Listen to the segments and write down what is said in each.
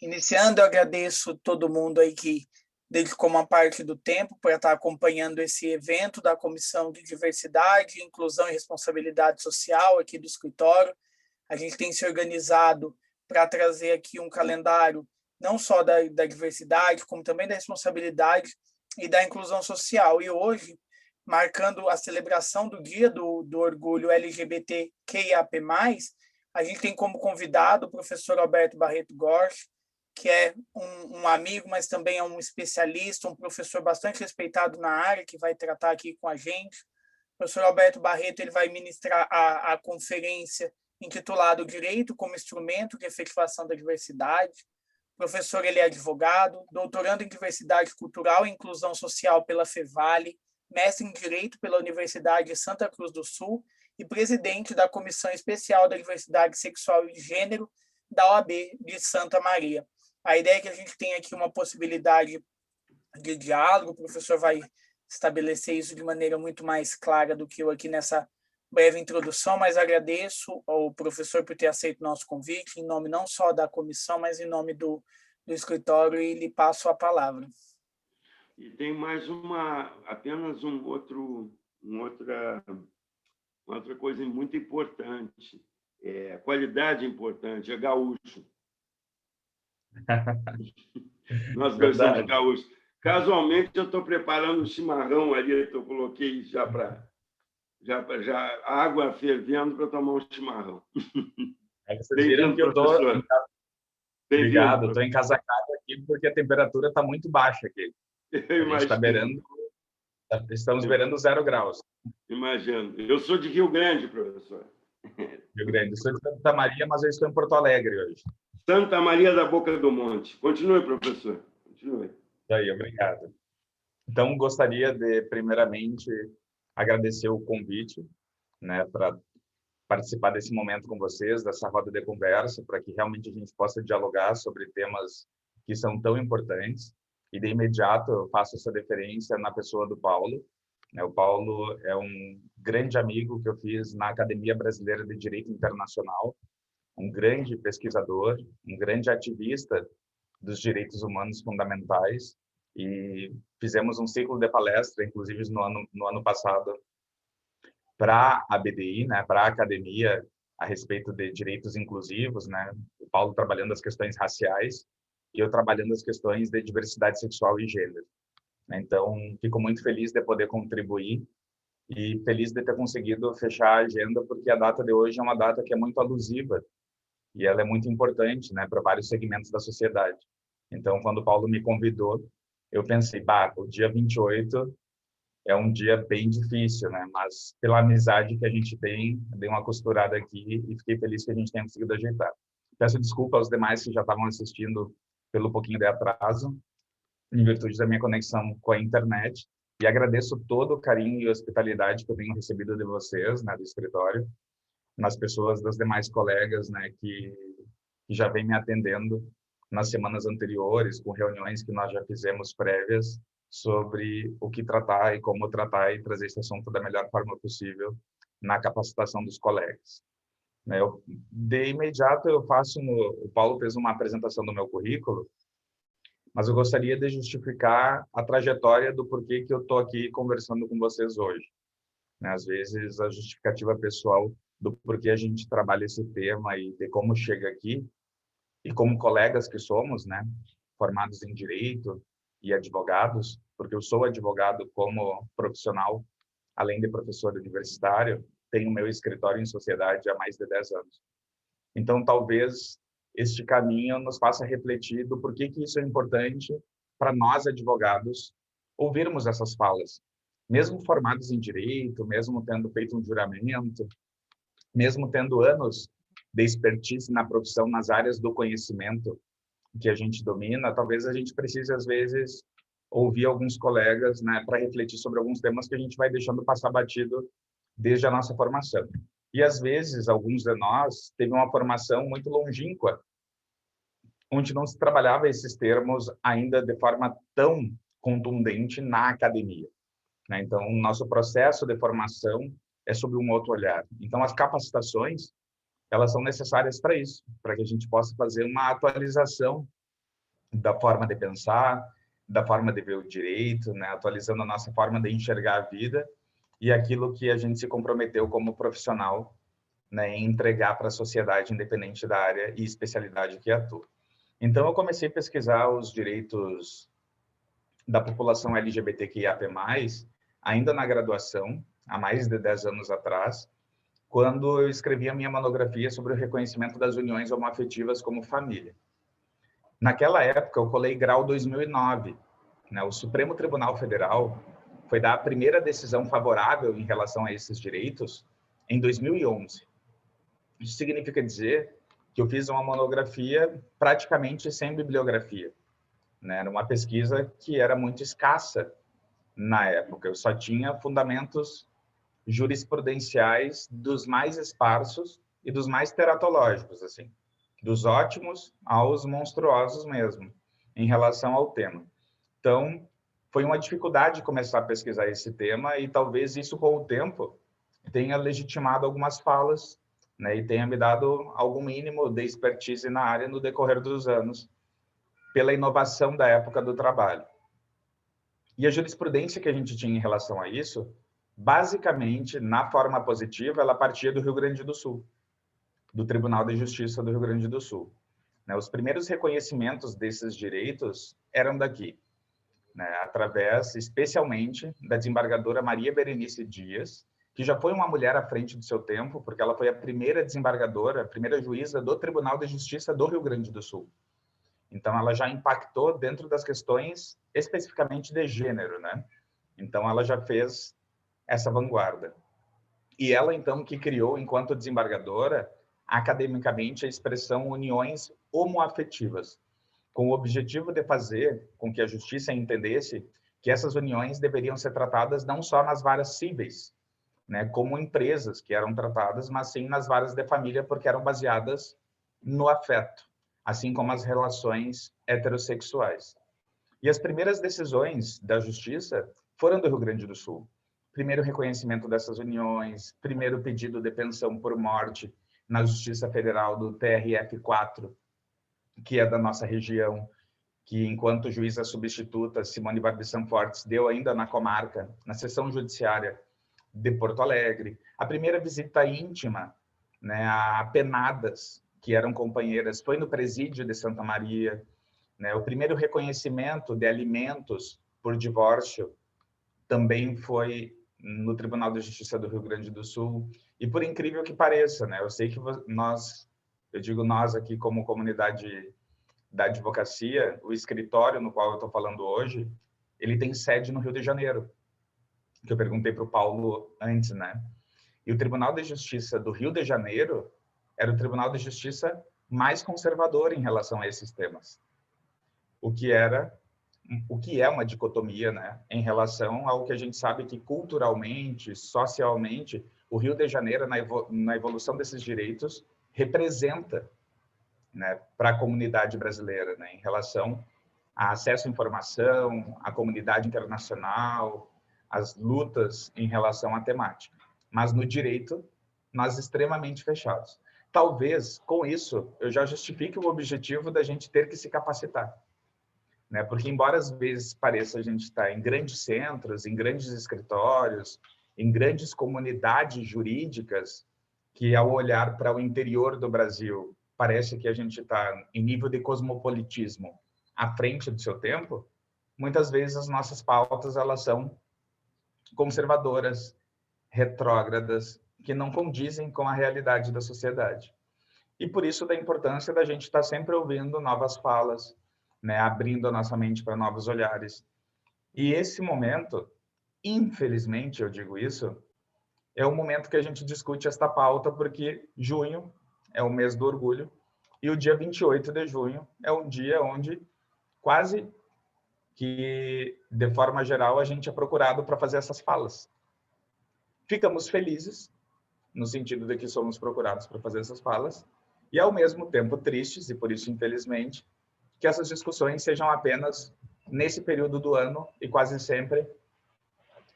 Iniciando, eu agradeço todo mundo aí que dedicou uma parte do tempo para estar acompanhando esse evento da Comissão de Diversidade, Inclusão e Responsabilidade Social aqui do escritório. A gente tem se organizado para trazer aqui um calendário não só da diversidade, como também da responsabilidade e da inclusão social. E hoje, marcando a celebração do Dia do Orgulho LGBTQIAP+, a gente tem como convidado o professor Alberto Barreto Gorsch, que é um amigo, mas também é um especialista, um professor bastante respeitado na área, que vai tratar aqui com a gente. O professor Alberto Barreto ele vai ministrar a conferência intitulada Direito como Instrumento de Efetivação da Diversidade. O professor ele é advogado, doutorando em Diversidade Cultural e Inclusão Social pela Fevale, mestre em Direito pela Universidade de Santa Cruz do Sul e presidente da Comissão Especial da Diversidade Sexual e Gênero da OAB de Santa Maria. A ideia é que a gente tenha aqui uma possibilidade de diálogo, o professor vai estabelecer isso de maneira muito mais clara do que eu aqui nessa breve introdução, mas agradeço ao professor por ter aceito o nosso convite, em nome não só da comissão, mas em nome do escritório, e lhe passo a palavra. E tem mais apenas outra coisa muito importante, qualidade importante, é gaúcho. Nós dois somos gaúchos. Casualmente, eu estou preparando um chimarrão ali, eu coloquei já a água fervendo para tomar um chimarrão. Vocês viram que eu estou... Obrigado, estou encasacado aqui porque a temperatura está muito baixa aqui. Estamos beirando 0 graus. Imagino. Eu sou de Rio Grande, professor. Rio Grande. Eu sou de Santa Maria, mas eu estou em Porto Alegre hoje. Santa Maria da Boca do Monte. Continue, professor. Continue. Aí, obrigado. Então, gostaria de, primeiramente, agradecer o convite, né, para participar desse momento com vocês, dessa roda de conversa, para que realmente a gente possa dialogar sobre temas que são tão importantes. E, de imediato, eu faço essa deferência na pessoa do Paulo. O Paulo é um grande amigo que eu fiz na Academia Brasileira de Direito Internacional, um grande pesquisador, um grande ativista dos direitos humanos fundamentais, e fizemos um ciclo de palestra, inclusive no ano passado, para a BDI, né, para a academia, a respeito de direitos inclusivos, né, o Paulo trabalhando as questões raciais e eu trabalhando as questões de diversidade sexual e gênero. Então, fico muito feliz de poder contribuir e feliz de ter conseguido fechar a agenda, porque a data de hoje é uma data que é muito alusiva e ela é muito importante, né, para vários segmentos da sociedade. Então, quando o Paulo me convidou, eu pensei, o dia 28 é um dia bem difícil, né, mas pela amizade que a gente tem, dei uma costurada aqui e fiquei feliz que a gente tenha conseguido ajeitar. Peço desculpa aos demais que já estavam assistindo pelo pouquinho de atraso, em virtude da minha conexão com a internet, e agradeço todo o carinho e hospitalidade que eu tenho recebido de vocês, né, do escritório, nas pessoas das demais colegas, né, que já vem me atendendo nas semanas anteriores, com reuniões que nós já fizemos prévias sobre o que tratar e como tratar e trazer esse assunto da melhor forma possível na capacitação dos colegas. De imediato, o Paulo fez uma apresentação do meu currículo, mas eu gostaria de justificar a trajetória do porquê que eu estou aqui conversando com vocês hoje. Às vezes, a justificativa pessoal do porquê a gente trabalha esse tema e de como chega aqui, e como colegas que somos, né, formados em Direito e advogados, porque eu sou advogado como profissional, além de professor universitário, tenho meu escritório em sociedade há mais de 10 anos. Então, talvez este caminho nos faça refletir do porquê que isso é importante para nós, advogados, ouvirmos essas falas. Mesmo formados em Direito, mesmo tendo feito um juramento, mesmo tendo anos de expertise na profissão, nas áreas do conhecimento que a gente domina, talvez a gente precise, às vezes, ouvir alguns colegas, né, para refletir sobre alguns temas que a gente vai deixando passar batido desde a nossa formação. E, às vezes, alguns de nós teve uma formação muito longínqua, onde não se trabalhava esses termos ainda de forma tão contundente na academia. Então, o nosso processo de formação é sobre um outro olhar. Então, as capacitações, elas são necessárias para isso, para que a gente possa fazer uma atualização da forma de pensar, da forma de ver o direito, né? Atualizando a nossa forma de enxergar a vida e aquilo que a gente se comprometeu como profissional, né, em entregar para a sociedade, independente da área e especialidade que atua. Então, eu comecei a pesquisar os direitos da população LGBTQIAP+, ainda na graduação, há mais de 10 anos atrás, quando eu escrevi a minha monografia sobre o reconhecimento das uniões homoafetivas como família. Naquela época, eu colei grau 2009. Né? O Supremo Tribunal Federal foi dar a primeira decisão favorável em relação a esses direitos em 2011. Isso significa dizer que eu fiz uma monografia praticamente sem bibliografia. Né? Era uma pesquisa que era muito escassa na época. Eu só tinha fundamentos jurisprudenciais dos mais esparsos e dos mais teratológicos, assim, dos ótimos aos monstruosos mesmo, em relação ao tema. Então, foi uma dificuldade começar a pesquisar esse tema e talvez isso, com o tempo, tenha legitimado algumas falas, né, e tenha me dado algum mínimo de expertise na área no decorrer dos anos, pela inovação da época do trabalho. E a jurisprudência que a gente tinha em relação a isso, basicamente, na forma positiva, ela partia do Rio Grande do Sul, do Tribunal de Justiça do Rio Grande do Sul. Né, os primeiros reconhecimentos desses direitos eram daqui, né, através, especialmente, da desembargadora Maria Berenice Dias, que já foi uma mulher à frente do seu tempo, porque ela foi a primeira desembargadora, a primeira juíza do Tribunal de Justiça do Rio Grande do Sul. Então, ela já impactou dentro das questões especificamente de gênero, né? Então, ela já fez essa vanguarda. E ela, então, que criou, enquanto desembargadora, academicamente, a expressão uniões homoafetivas, com o objetivo de fazer com que a justiça entendesse que essas uniões deveriam ser tratadas não só nas varas cíveis, né, como empresas que eram tratadas, mas sim nas varas de família, porque eram baseadas no afeto, assim como as relações heterossexuais. E as primeiras decisões da justiça foram do Rio Grande do Sul. Primeiro reconhecimento dessas uniões, primeiro pedido de pensão por morte na Justiça Federal do TRF4, que é da nossa região, que enquanto juíza substituta, Simone Barbissan Fortes deu ainda na comarca, na seção judiciária de Porto Alegre. A primeira visita íntima, né, a penadas, que eram companheiras, foi no presídio de Santa Maria. Né? O primeiro reconhecimento de alimentos por divórcio também foi no Tribunal de Justiça do Rio Grande do Sul. E por incrível que pareça, né, eu sei que nós, eu digo nós aqui como comunidade da advocacia, o escritório no qual eu estou falando hoje, ele tem sede no Rio de Janeiro, que eu perguntei para o Paulo antes, né? E o Tribunal de Justiça do Rio de Janeiro era o Tribunal de Justiça mais conservador em relação a esses temas. O que é uma dicotomia, né, em relação ao que a gente sabe que culturalmente, socialmente, o Rio de Janeiro, na evolução desses direitos, representa, né, para a comunidade brasileira, né, em relação a acesso à informação, à comunidade internacional, as lutas em relação à temática. Mas no direito, nós extremamente fechados. Talvez, com isso, eu já justifique o objetivo da gente ter que se capacitar. Né? Porque, embora às vezes pareça a gente estar em grandes centros, em grandes escritórios, em grandes comunidades jurídicas, que ao olhar para o interior do Brasil, parece que a gente está em nível de cosmopolitismo à frente do seu tempo, muitas vezes as nossas pautas elas são conservadoras, retrógradas, que não condizem com a realidade da sociedade. E por isso da importância da gente estar sempre ouvindo novas falas, né, abrindo a nossa mente para novos olhares. E esse momento, infelizmente eu digo isso, é o momento que a gente discute esta pauta, porque junho é o mês do orgulho, e o dia 28 de junho é um dia onde quase que, de forma geral, a gente é procurado para fazer essas falas. Ficamos felizes, no sentido de que somos procurados para fazer essas falas, e ao mesmo tempo tristes, e por isso, infelizmente, que essas discussões sejam apenas nesse período do ano e quase sempre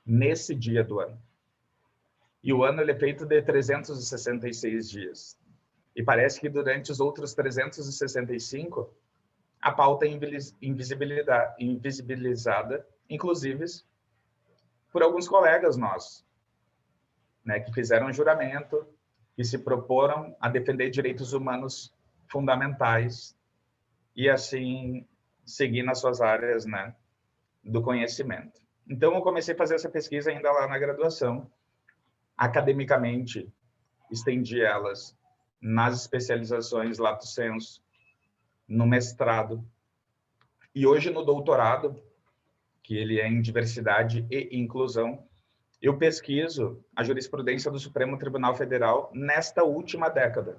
nesse dia do ano. E o ano ele é feito de 366 dias. E parece que durante os outros 365, a pauta invisibilizada, inclusive por alguns colegas nossos, né, que fizeram juramento, que se proporam a defender direitos humanos fundamentais e, assim, seguir nas suas áreas, né, do conhecimento. Então, eu comecei a fazer essa pesquisa ainda lá na graduação. Academicamente, estendi elas nas especializações lato sensu, no mestrado, e hoje no doutorado, que ele é em diversidade e inclusão, eu pesquiso a jurisprudência do Supremo Tribunal Federal nesta última década,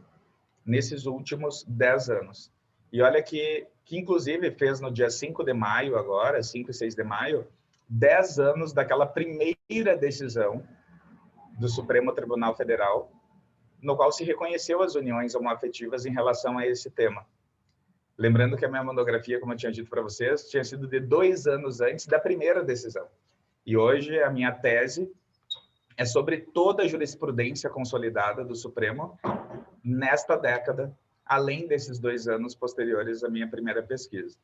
nesses últimos 10 anos. E olha que inclusive fez no dia 5 de maio agora, 5 e 6 de maio, 10 anos daquela primeira decisão do Supremo Tribunal Federal, no qual se reconheceu as uniões homoafetivas em relação a esse tema. Lembrando que a minha monografia, como eu tinha dito para vocês, tinha sido de 2 anos antes da primeira decisão. E hoje a minha tese é sobre toda a jurisprudência consolidada do Supremo nesta década, além desses 2 anos posteriores à minha primeira pesquisa.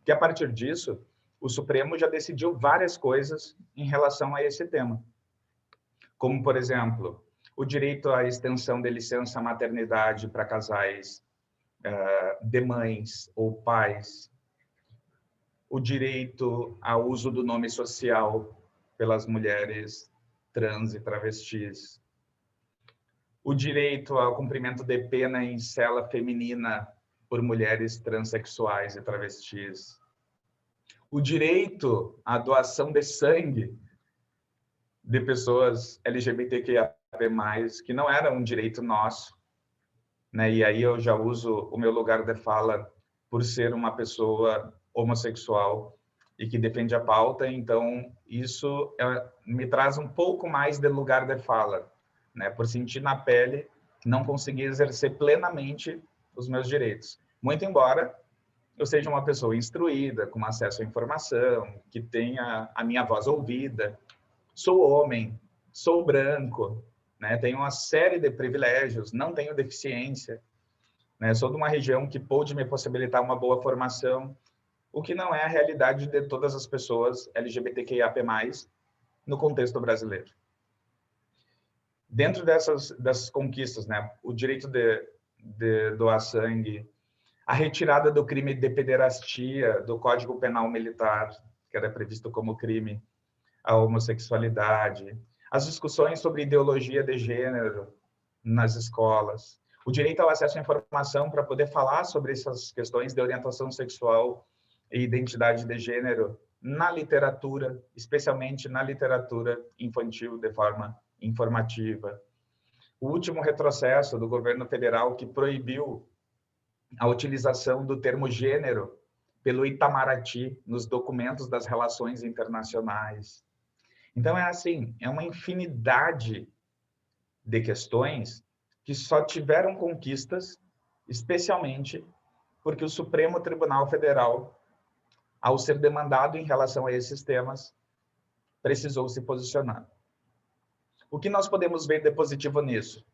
Que a partir disso, o Supremo já decidiu várias coisas em relação a esse tema. Como, por exemplo, o direito à extensão de licença maternidade para casais de mães ou pais, o direito ao uso do nome social pelas mulheres trans e travestis, o direito ao cumprimento de pena em cela feminina por mulheres transexuais e travestis, o direito à doação de sangue de pessoas LGBTQIA+, que não era um direito nosso, né? E aí eu já uso o meu lugar de fala por ser uma pessoa homossexual e que defende a pauta, então isso me traz um pouco mais de lugar de fala, né? Por sentir na pele, não conseguir exercer plenamente os meus direitos. Muito embora eu seja uma pessoa instruída, com acesso à informação, que tenha a minha voz ouvida, sou homem, sou branco, né? Tenho uma série de privilégios, não tenho deficiência, né? Sou de uma região que pôde me possibilitar uma boa formação, o que não é a realidade de todas as pessoas LGBTQIAP+, no contexto brasileiro. Dentro dessas conquistas, né? O direito de doar sangue, a retirada do crime de pederastia do Código Penal Militar, que era previsto como crime, a homossexualidade, as discussões sobre ideologia de gênero nas escolas, o direito ao acesso à informação para poder falar sobre essas questões de orientação sexual e identidade de gênero na literatura, especialmente na literatura infantil de forma informativa. O último retrocesso do governo federal que proibiu a utilização do termo gênero pelo Itamaraty nos documentos das relações internacionais. Então, é assim, é uma infinidade de questões que só tiveram conquistas, especialmente porque o Supremo Tribunal Federal, ao ser demandado em relação a esses temas, precisou se posicionar. O que nós podemos ver de positivo nisso?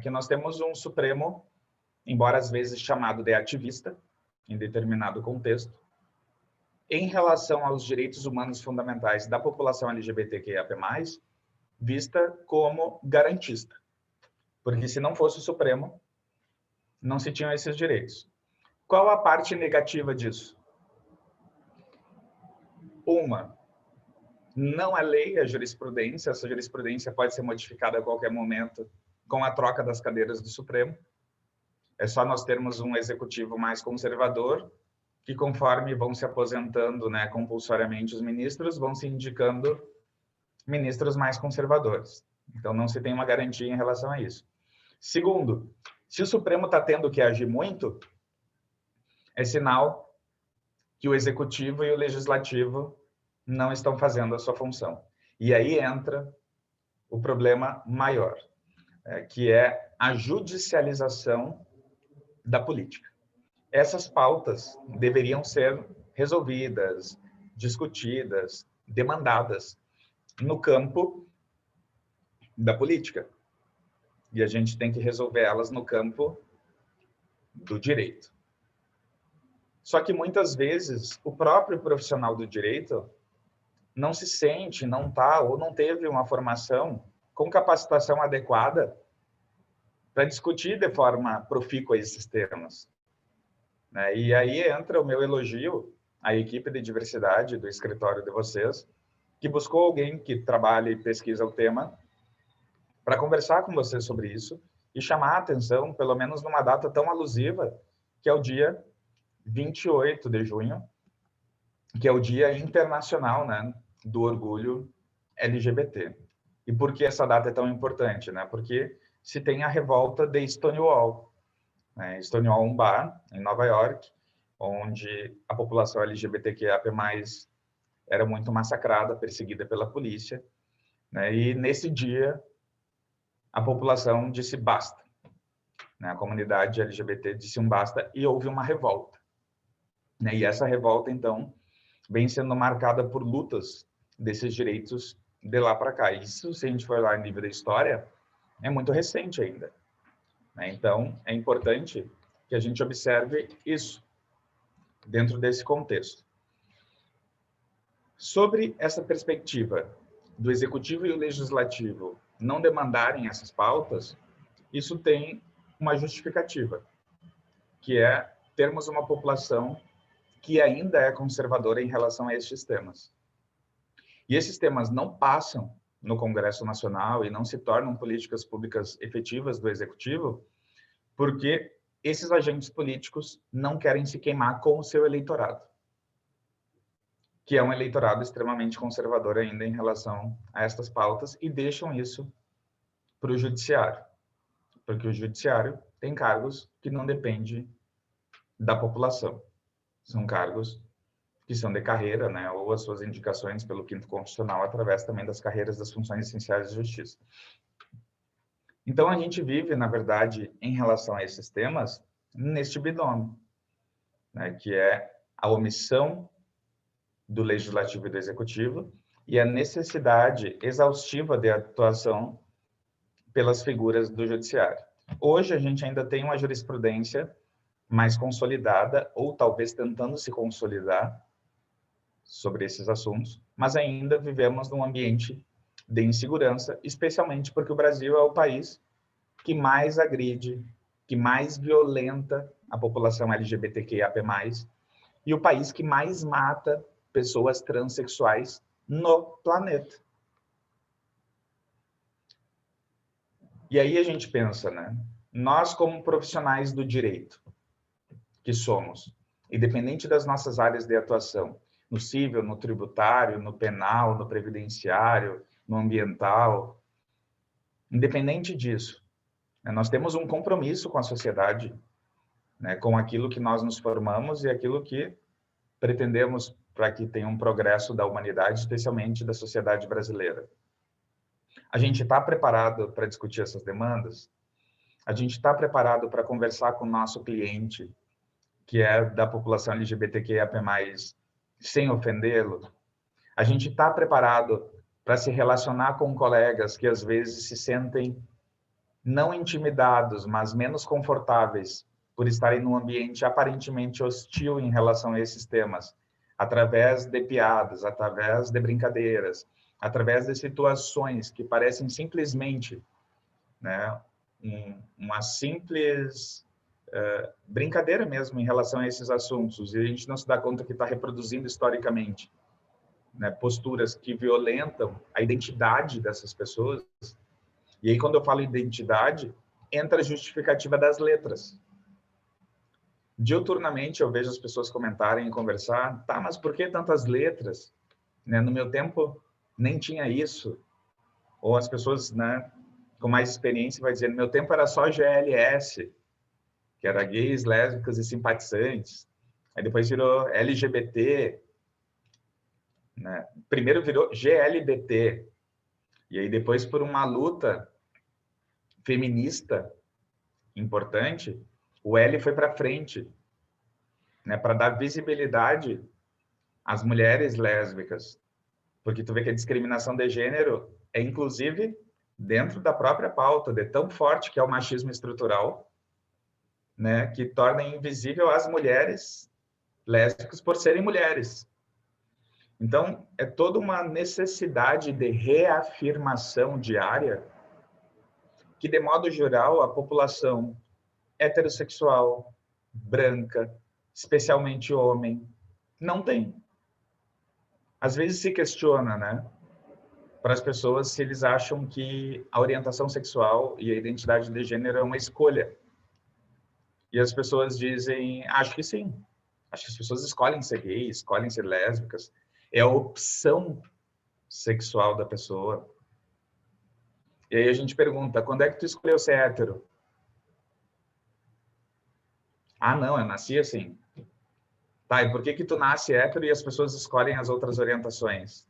Que nós temos um Supremo, embora às vezes chamado de ativista, em determinado contexto, em relação aos direitos humanos fundamentais da população LGBTQIAP+, vista como garantista. Porque se não fosse o Supremo, não se tinham esses direitos. Qual a parte negativa disso? Uma, não é lei a jurisprudência, essa jurisprudência pode ser modificada a qualquer momento com a troca das cadeiras do Supremo. É só nós termos um executivo mais conservador, que conforme vão se aposentando, né, compulsoriamente os ministros, vão se indicando ministros mais conservadores. Então, não se tem uma garantia em relação a isso. Segundo, se o Supremo está tendo que agir muito, é sinal que o Executivo e o Legislativo não estão fazendo a sua função. E aí entra o problema maior, que é a judicialização da política. Essas pautas deveriam ser resolvidas, discutidas, demandadas no campo da política. E a gente tem que resolver elas no campo do direito. Só que muitas vezes o próprio profissional do direito não se sente, não tá ou não teve uma formação com capacitação adequada para discutir de forma profícua esses temas, né? E aí entra o meu elogio à equipe de diversidade do escritório de vocês, que buscou alguém que trabalhe e pesquisa o tema para conversar com vocês sobre isso e chamar a atenção, pelo menos numa data tão alusiva, que é o dia 28 de junho, que é o Dia Internacional, né, do Orgulho LGBT. E por que essa data é tão importante, né? Porque se tem a revolta de Stonewall, né? Stonewall, um bar em Nova York, onde a população LGBTQIA+ era muito massacrada, perseguida pela polícia, né? E nesse dia a população disse basta, né? A comunidade LGBT disse um basta e houve uma revolta, né? E essa revolta então vem sendo marcada por lutas desses direitos de lá para cá. Isso, se a gente for lá em nível da história, é muito recente ainda, né? Então, é importante que a gente observe isso dentro desse contexto. Sobre essa perspectiva do Executivo e o Legislativo não demandarem essas pautas, isso tem uma justificativa, que é termos uma população que ainda é conservadora em relação a estes temas. E esses temas não passam no Congresso Nacional e não se tornam políticas públicas efetivas do Executivo, porque esses agentes políticos não querem se queimar com o seu eleitorado, que é um eleitorado extremamente conservador ainda em relação a estas pautas, e deixam isso para o Judiciário, porque o Judiciário tem cargos que não dependem da população. São cargos que são de carreira, né, ou as suas indicações pelo 5º Constitucional, através também das carreiras das funções essenciais de justiça. Então, a gente vive, na verdade, em relação a esses temas, neste binômio, né, que é a omissão do Legislativo e do Executivo e a necessidade exaustiva de atuação pelas figuras do Judiciário. Hoje, a gente ainda tem uma jurisprudência mais consolidada, ou talvez tentando se consolidar, sobre esses assuntos, mas ainda vivemos num ambiente de insegurança, especialmente porque o Brasil é o país que mais agride, que mais violenta a população LGBTQIA+, e o país que mais mata pessoas transexuais no planeta. E aí a gente pensa, né? Nós, como profissionais do direito, que somos, independente das nossas áreas de atuação, no civil, no tributário, no penal, no previdenciário, no ambiental. Independente disso, né, nós temos um compromisso com a sociedade, né, com aquilo que nós nos formamos e aquilo que pretendemos para que tenha um progresso da humanidade, especialmente da sociedade brasileira. A gente está preparado para discutir essas demandas? A gente está preparado para conversar com o nosso cliente, que é da população LGBTQIA+, sem ofendê-lo? A gente está preparado para se relacionar com colegas que às vezes se sentem não intimidados, mas menos confortáveis por estarem num ambiente aparentemente hostil em relação a esses temas, através de piadas, através de brincadeiras, através de situações que parecem simplesmente, né, uma simples brincadeira mesmo em relação a esses assuntos, e a gente não se dá conta que está reproduzindo historicamente, né, posturas que violentam a identidade dessas pessoas. E aí, quando eu falo identidade, entra a justificativa das letras. Diuturnamente, eu vejo as pessoas comentarem e conversar, tá, mas por que tantas letras? Né, no meu tempo, nem tinha isso. Ou as pessoas, né, com mais experiência vai dizer, no meu tempo era só GLS, que era gays, lésbicas e simpatizantes. Aí depois virou LGBT, né? Primeiro virou GLBT. E aí depois, por uma luta feminista importante, o L foi para frente, né, para dar visibilidade às mulheres lésbicas. Porque tu vê que a discriminação de gênero é, inclusive, dentro da própria pauta, de tão forte que é o machismo estrutural, né, que torna invisível as mulheres lésbicas por serem mulheres. Então, é toda uma necessidade de reafirmação diária que, de modo geral, a população heterossexual, branca, especialmente homem, não tem. Às vezes se questiona, né, para as pessoas se eles acham que a orientação sexual e a identidade de gênero é uma escolha. E as pessoas dizem, acho que sim. Acho que as pessoas escolhem ser gay, escolhem ser lésbicas. É a opção sexual da pessoa. E aí a gente pergunta, quando é que tu escolheu ser hétero? Ah, não, eu nasci assim. Tá, e por que que tu nasce hétero e as pessoas escolhem as outras orientações?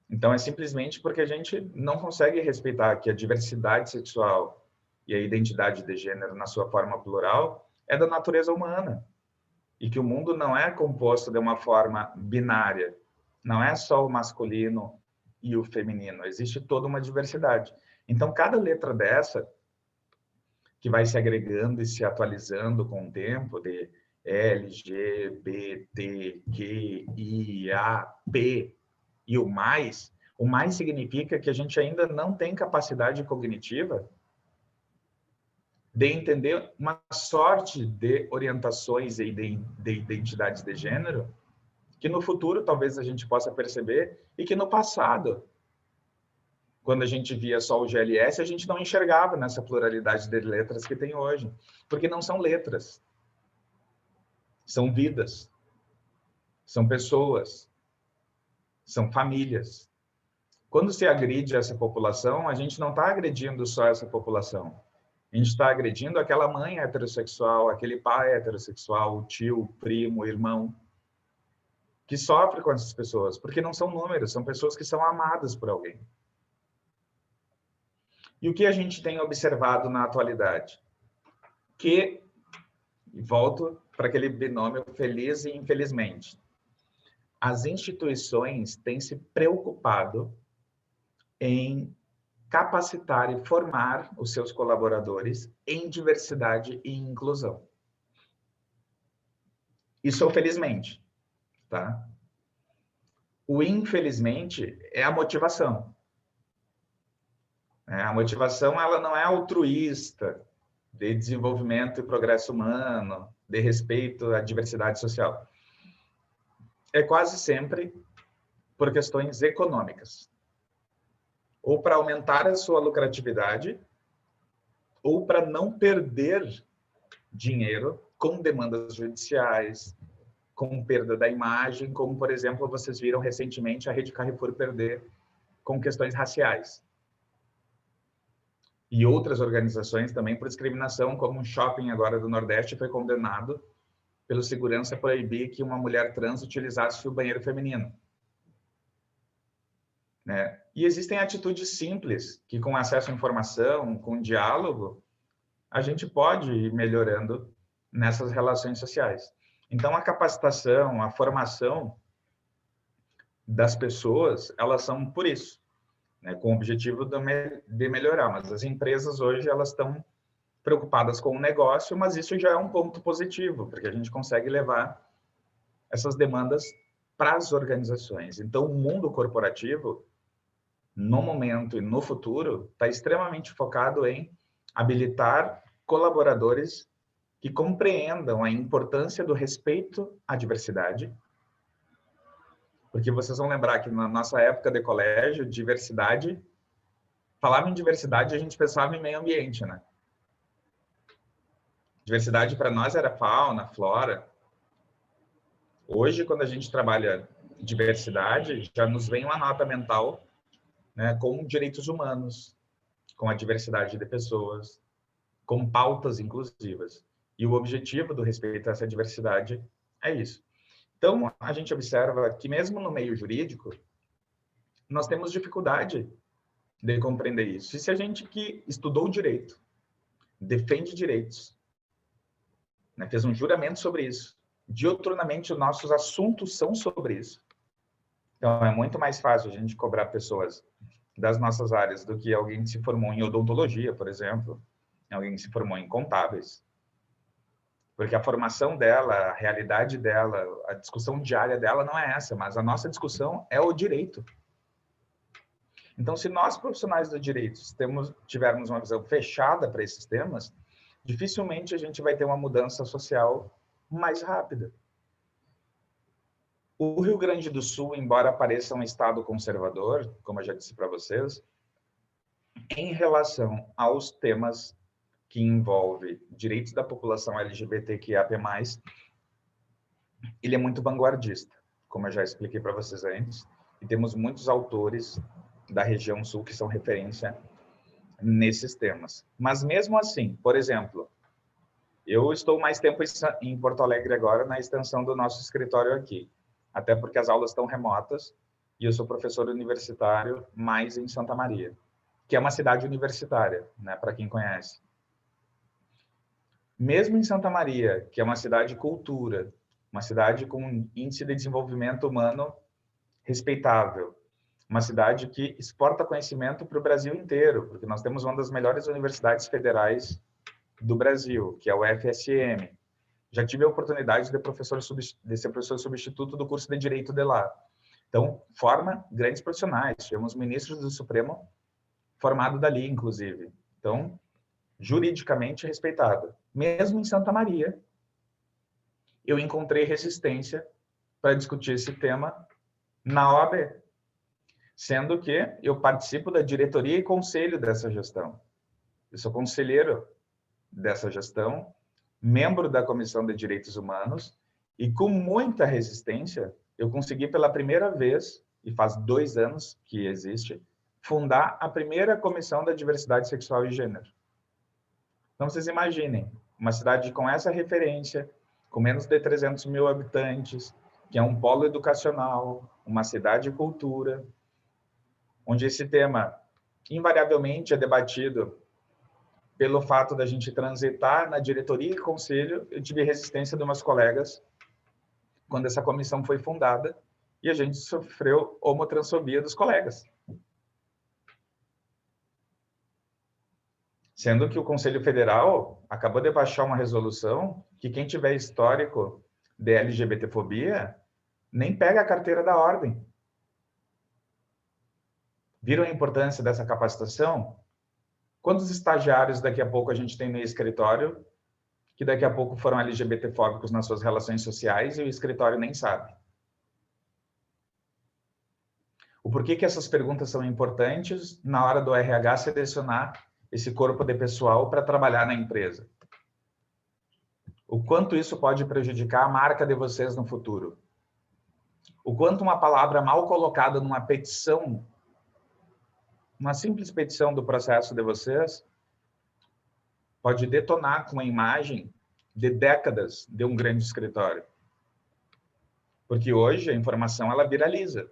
Então, é simplesmente porque a gente não consegue respeitar que a diversidade sexual e a identidade de gênero, na sua forma plural, é da natureza humana. E que o mundo não é composto de uma forma binária. Não é só o masculino e o feminino. Existe toda uma diversidade. Então, cada letra dessa, que vai se agregando e se atualizando com o tempo, de L, G, B, T, Q, I, A, P e o mais significa que a gente ainda não tem capacidade cognitiva de entender uma sorte de orientações e de identidades de gênero que no futuro talvez a gente possa perceber e que no passado, quando a gente via só o GLS, a gente não enxergava nessa pluralidade de letras que tem hoje, porque não são letras, são vidas, são pessoas, são famílias. Quando se agride essa população, a gente não está agredindo só essa população. A gente está agredindo aquela mãe heterossexual, aquele pai heterossexual, o tio, o primo, o irmão, que sofre com essas pessoas, porque não são números, são pessoas que são amadas por alguém. E o que a gente tem observado na atualidade? Que, e volto para aquele binômio feliz e infelizmente, as instituições têm se preocupado em capacitar e formar os seus colaboradores em diversidade e inclusão. Isso é o felizmente, tá? O infelizmente é a motivação. A motivação, ela não é altruísta, de desenvolvimento e progresso humano, de respeito à diversidade social. É quase sempre por questões econômicas. Ou para aumentar a sua lucratividade, ou para não perder dinheiro com demandas judiciais, com perda da imagem, como, por exemplo, vocês viram recentemente a Rede Carrefour perder com questões raciais. E outras organizações também por discriminação, como um shopping agora do Nordeste foi condenado pelo segurança a proibir que uma mulher trans utilizasse o banheiro feminino. Né? E existem atitudes simples que, com acesso à informação, com diálogo, a gente pode ir melhorando nessas relações sociais. Então, a capacitação, a formação das pessoas, elas são por isso, né? Com o objetivo de melhorar. Mas as empresas hoje, elas estão preocupadas com o negócio, mas isso já é um ponto positivo, porque a gente consegue levar essas demandas para as organizações. Então, o mundo corporativo, no momento e no futuro, está extremamente focado em habilitar colaboradores que compreendam a importância do respeito à diversidade, porque vocês vão lembrar que na nossa época de colégio, diversidade, falava em diversidade, a gente pensava em meio ambiente, né? Diversidade para nós era fauna, flora. Hoje, quando a gente trabalha diversidade, já nos vem uma nota mental, né, com direitos humanos, com a diversidade de pessoas, com pautas inclusivas. E o objetivo do respeito a essa diversidade é isso. Então, a gente observa que mesmo no meio jurídico, nós temos dificuldade de compreender isso. E se a gente que estudou direito, defende direitos, né, fez um juramento sobre isso, diuturnamente os nossos assuntos são sobre isso. Então, é muito mais fácil a gente cobrar pessoas das nossas áreas do que alguém que se formou em odontologia, por exemplo, alguém que se formou em contábeis. Porque a formação dela, a realidade dela, a discussão diária dela não é essa, mas a nossa discussão é o direito. Então, se nós, profissionais do direito, tivermos uma visão fechada para esses temas, dificilmente a gente vai ter uma mudança social mais rápida. O Rio Grande do Sul, embora pareça um estado conservador, como eu já disse para vocês, em relação aos temas que envolvem direitos da população LGBTQIAP+, ele é muito vanguardista, como eu já expliquei para vocês antes, e temos muitos autores da região sul que são referência nesses temas. Mas mesmo assim, por exemplo, eu estou mais tempo em Porto Alegre agora, na extensão do nosso escritório aqui, até porque as aulas estão remotas e eu sou professor universitário mais em Santa Maria, que é uma cidade universitária, né, para quem conhece. Mesmo em Santa Maria, que é uma cidade de cultura, uma cidade com um índice de desenvolvimento humano respeitável, uma cidade que exporta conhecimento para o Brasil inteiro, porque nós temos uma das melhores universidades federais do Brasil, que é o FSM. Já tive a oportunidade de ser professor substituto do curso de Direito de lá. Então, forma grandes profissionais. Tivemos ministros do Supremo formado dali, inclusive. Então, juridicamente respeitado. Mesmo em Santa Maria, eu encontrei resistência para discutir esse tema na OAB, sendo que eu participo da diretoria e conselho dessa gestão. Eu sou conselheiro dessa gestão, membro da Comissão de Direitos Humanos, e com muita resistência, eu consegui pela primeira vez, e faz 2 anos que existe, fundar a primeira Comissão da Diversidade Sexual e Gênero. Então, vocês imaginem, uma cidade com essa referência, com menos de 300 mil habitantes, que é um polo educacional, uma cidade de cultura, onde esse tema invariavelmente é debatido pelo fato da gente transitar na diretoria e conselho. Eu tive resistência de umas colegas quando essa comissão foi fundada e a gente sofreu homotransfobia dos colegas. Sendo que o Conselho Federal acabou de baixar uma resolução que quem tiver histórico de LGBTfobia nem pega a carteira da ordem. Viram a importância dessa capacitação? Quantos estagiários daqui a pouco a gente tem no escritório que daqui a pouco foram LGBTfóbicos nas suas relações sociais e o escritório nem sabe? O porquê que essas perguntas são importantes na hora do RH selecionar esse corpo de pessoal para trabalhar na empresa? O quanto isso pode prejudicar a marca de vocês no futuro? O quanto uma palavra mal colocada numa petição, uma simples petição do processo de vocês, pode detonar com a imagem de décadas de um grande escritório. Porque hoje a informação ela viraliza.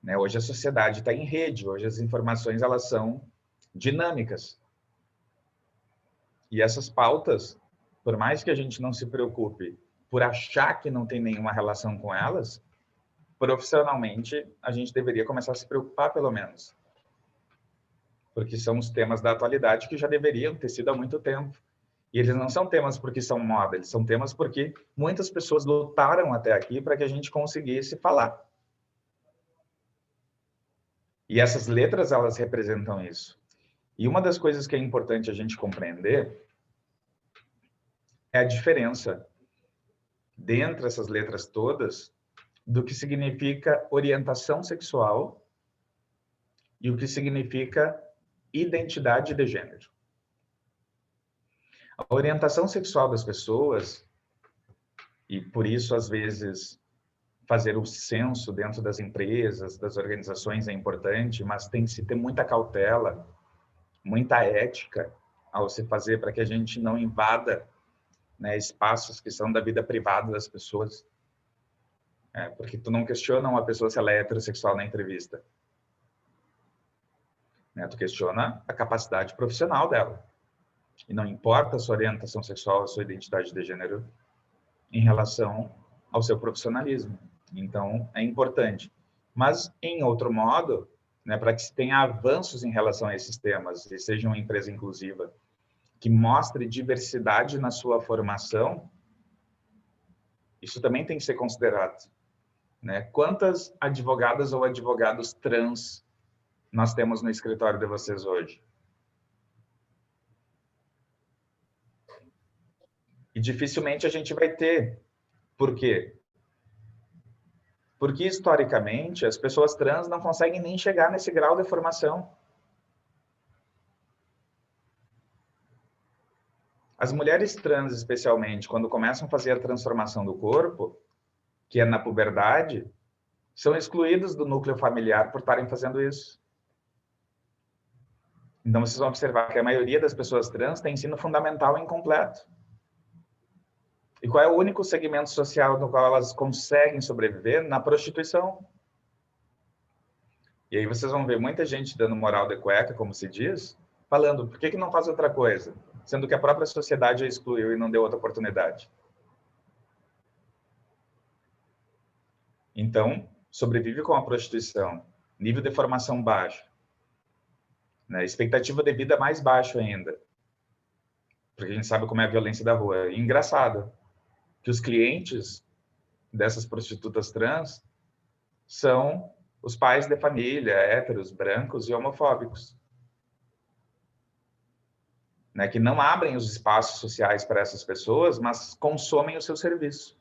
Né? Hoje a sociedade está em rede, hoje as informações elas são dinâmicas. E essas pautas, por mais que a gente não se preocupe por achar que não tem nenhuma relação com elas, profissionalmente a gente deveria começar a se preocupar pelo menos. Porque são os temas da atualidade que já deveriam ter sido há muito tempo. E eles não são temas porque são moda, eles são temas porque muitas pessoas lutaram até aqui para que a gente conseguisse falar. E essas letras, elas representam isso. E uma das coisas que é importante a gente compreender é a diferença, dentre essas letras todas, do que significa orientação sexual e o que significa identidade de gênero. A orientação sexual das pessoas, e por isso, às vezes, fazer o censo dentro das empresas, das organizações é importante, mas tem que se ter muita cautela, muita ética ao se fazer para que a gente não invada, né, espaços que são da vida privada das pessoas. Porque tu não questiona uma pessoa se ela é heterossexual na entrevista. Né? Tu questiona a capacidade profissional dela. E não importa a sua orientação sexual, a sua identidade de gênero em relação ao seu profissionalismo. Então, é importante. Mas, em outro modo, né, para que se tenha avanços em relação a esses temas e seja uma empresa inclusiva que mostre diversidade na sua formação, isso também tem que ser considerado, né? Quantas advogadas ou advogados trans nós temos no escritório de vocês hoje? E dificilmente a gente vai ter. Por quê? Porque, historicamente, as pessoas trans não conseguem nem chegar nesse grau de formação. As mulheres trans, especialmente, quando começam a fazer a transformação do corpo, que é na puberdade, são excluídas do núcleo familiar por estarem fazendo isso. Então, vocês vão observar que a maioria das pessoas trans tem ensino fundamental incompleto. E qual é o único segmento social no qual elas conseguem sobreviver? Na prostituição. E aí vocês vão ver muita gente dando moral de cueca, como se diz, falando, por que não faz outra coisa? Sendo que a própria sociedade a excluiu e não deu outra oportunidade. Então, sobrevive com a prostituição, nível de formação baixo, né? Expectativa de vida mais baixo ainda, porque a gente sabe como é a violência da rua. E engraçado que os clientes dessas prostitutas trans são os pais de família, héteros, brancos e homofóbicos, né? Que não abrem os espaços sociais para essas pessoas, mas consomem o seu serviço.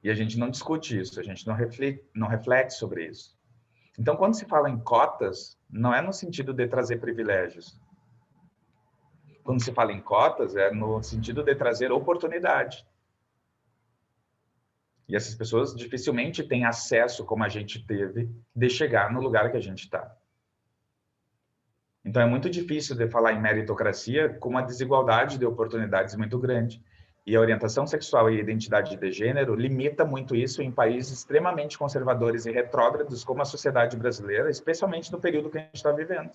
E a gente não discute isso, a gente não reflete sobre isso. Então, quando se fala em cotas, não é no sentido de trazer privilégios. Quando se fala em cotas, é no sentido de trazer oportunidade. E essas pessoas dificilmente têm acesso, como a gente teve, de chegar no lugar que a gente está. Então, é muito difícil de falar em meritocracia com uma desigualdade de oportunidades muito grande. E a orientação sexual e a identidade de gênero limita muito isso em países extremamente conservadores e retrógrados, como a sociedade brasileira, especialmente no período que a gente está vivendo.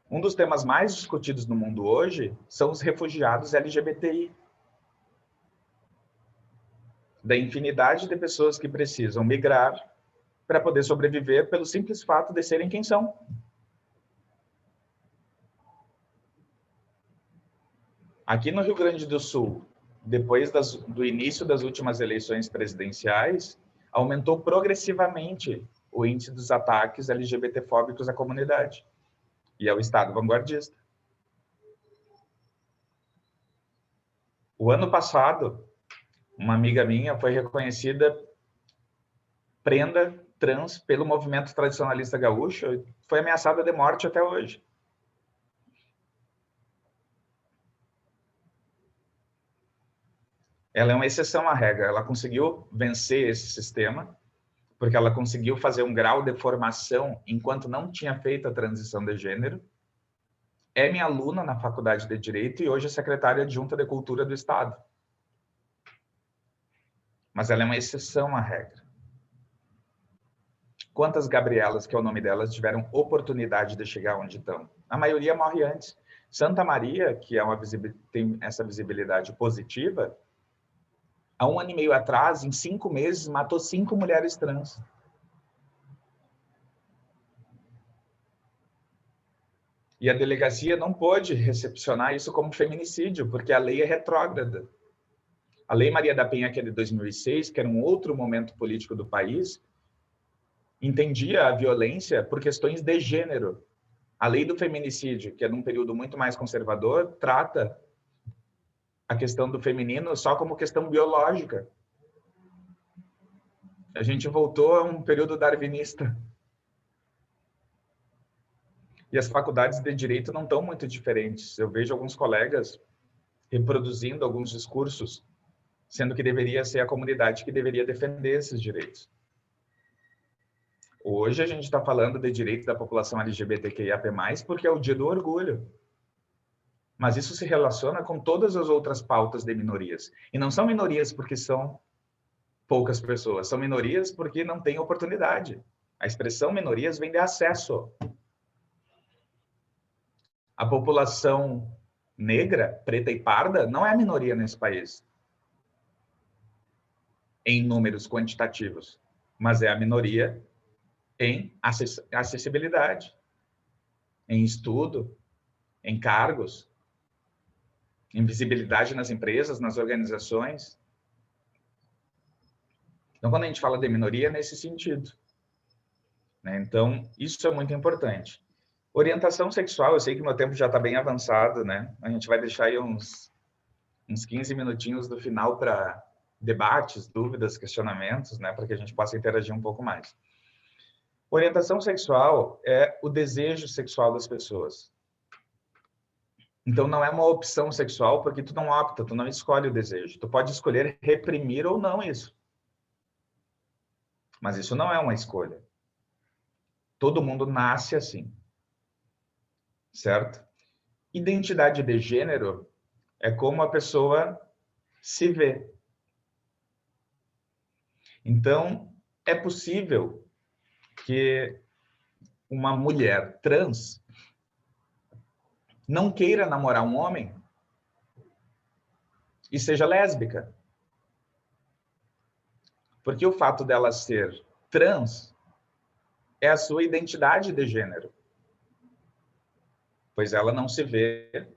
Um dos temas mais discutidos no mundo hoje são os refugiados LGBTI. Da infinidade de pessoas que precisam migrar para poder sobreviver pelo simples fato de serem quem são. Aqui no Rio Grande do Sul, depois do início das últimas eleições presidenciais, aumentou progressivamente o índice dos ataques LGBTfóbicos à comunidade. E é o Estado vanguardista. O ano passado, uma amiga minha foi reconhecida prenda trans pelo movimento tradicionalista gaúcho e foi ameaçada de morte até hoje. Ela é uma exceção à regra. Ela conseguiu vencer esse sistema porque ela conseguiu fazer um grau de formação enquanto não tinha feito a transição de gênero. É minha aluna na Faculdade de Direito e hoje é secretária adjunta de Cultura do Estado. Mas ela é uma exceção à regra. Quantas Gabrielas, que é o nome delas, tiveram oportunidade de chegar onde estão? A maioria morre antes. Santa Maria, que é tem essa visibilidade positiva, há 1 ano e meio atrás, em 5 meses, matou 5 mulheres trans. E a delegacia não pôde recepcionar isso como feminicídio, porque a lei é retrógrada. A Lei Maria da Penha, que é de 2006, que era um outro momento político do país, entendia a violência por questões de gênero. A lei do feminicídio, que é num período muito mais conservador, trata a questão do feminino só como questão biológica. A gente voltou a um período darwinista. E as faculdades de direito não estão muito diferentes. Eu vejo alguns colegas reproduzindo alguns discursos, sendo que deveria ser a comunidade que deveria defender esses direitos. Hoje a gente está falando de direitos da população LGBTQIAP+, porque é o dia do orgulho. Mas isso se relaciona com todas as outras pautas de minorias. E não são minorias porque são poucas pessoas, são minorias porque não têm oportunidade. A expressão minorias vem de acesso. A população negra, preta e parda não é minoria nesse país, em números quantitativos, mas é a minoria em acessibilidade. em estudo, em cargos, em visibilidade nas empresas, nas organizações. Então, quando a gente fala de minoria, é nesse sentido, né? Então, isso é muito importante. Orientação sexual, eu sei que meu tempo já está bem avançado, né? A gente vai deixar aí uns 15 minutinhos do final para debates, dúvidas, questionamentos, né? Para que a gente possa interagir um pouco mais. Orientação sexual é o desejo sexual das pessoas. Então, não é uma opção sexual, porque tu não opta, tu não escolhe o desejo. Tu pode escolher reprimir ou não isso. Mas isso não é uma escolha. Todo mundo nasce assim. Certo? Identidade de gênero é como a pessoa se vê. Então, é possível que uma mulher trans não queira namorar um homem e seja lésbica. Porque o fato dela ser trans é a sua identidade de gênero. Pois ela não se vê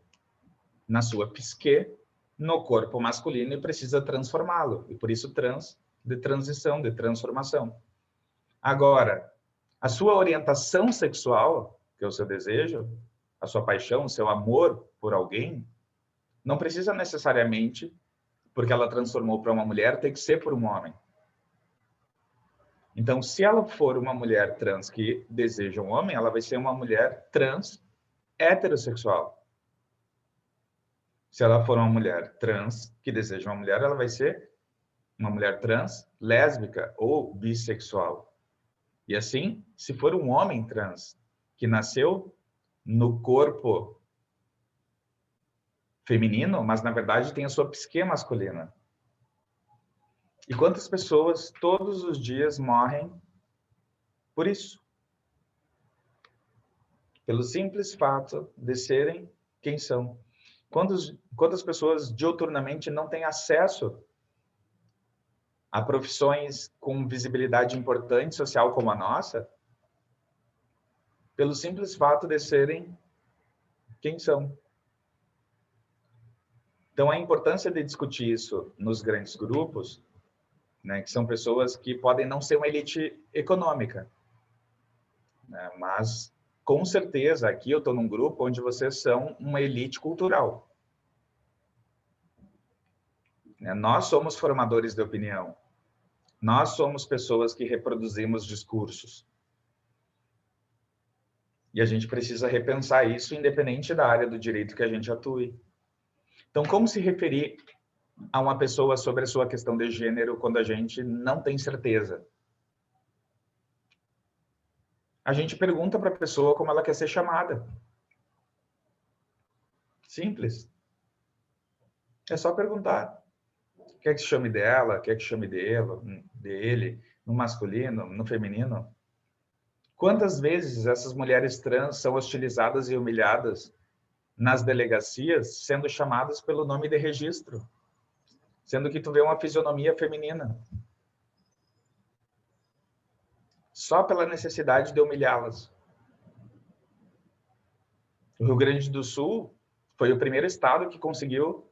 na sua psique, no corpo masculino e precisa transformá-lo. E por isso trans, de transição, de transformação. Agora, a sua orientação sexual, que é o seu desejo, a sua paixão, o seu amor por alguém, não precisa necessariamente, porque ela transformou para uma mulher, ter que ser por um homem. Então, se ela for uma mulher trans que deseja um homem, ela vai ser uma mulher trans heterossexual. Se ela for uma mulher trans que deseja uma mulher, ela vai ser uma mulher trans lésbica ou bissexual. E assim, se for um homem trans que nasceu no corpo feminino, mas na verdade tem a sua psique masculina. E quantas pessoas todos os dias morrem por isso? Pelo simples fato de serem quem são. Quantas pessoas diuturnamente não têm acesso a profissões com visibilidade importante social como a nossa, pelo simples fato de serem quem são. Então, a importância de discutir isso nos grandes grupos, né, que são pessoas que podem não ser uma elite econômica, né, mas, com certeza, aqui eu estou num grupo onde vocês são uma elite cultural. Né? Nós somos formadores de opinião. Nós somos pessoas que reproduzimos discursos. E a gente precisa repensar isso, independente da área do direito que a gente atue. Então, como se referir a uma pessoa sobre a sua questão de gênero quando a gente não tem certeza? A gente pergunta para a pessoa como ela quer ser chamada. Simples. É só perguntar. Quer que se chame dela? Quer que chame dele? No masculino? No feminino? Quantas vezes essas mulheres trans são hostilizadas e humilhadas nas delegacias, sendo chamadas pelo nome de registro, sendo que tu vê uma fisionomia feminina, só pela necessidade de humilhá-las. O Rio Grande do Sul foi o primeiro estado que conseguiu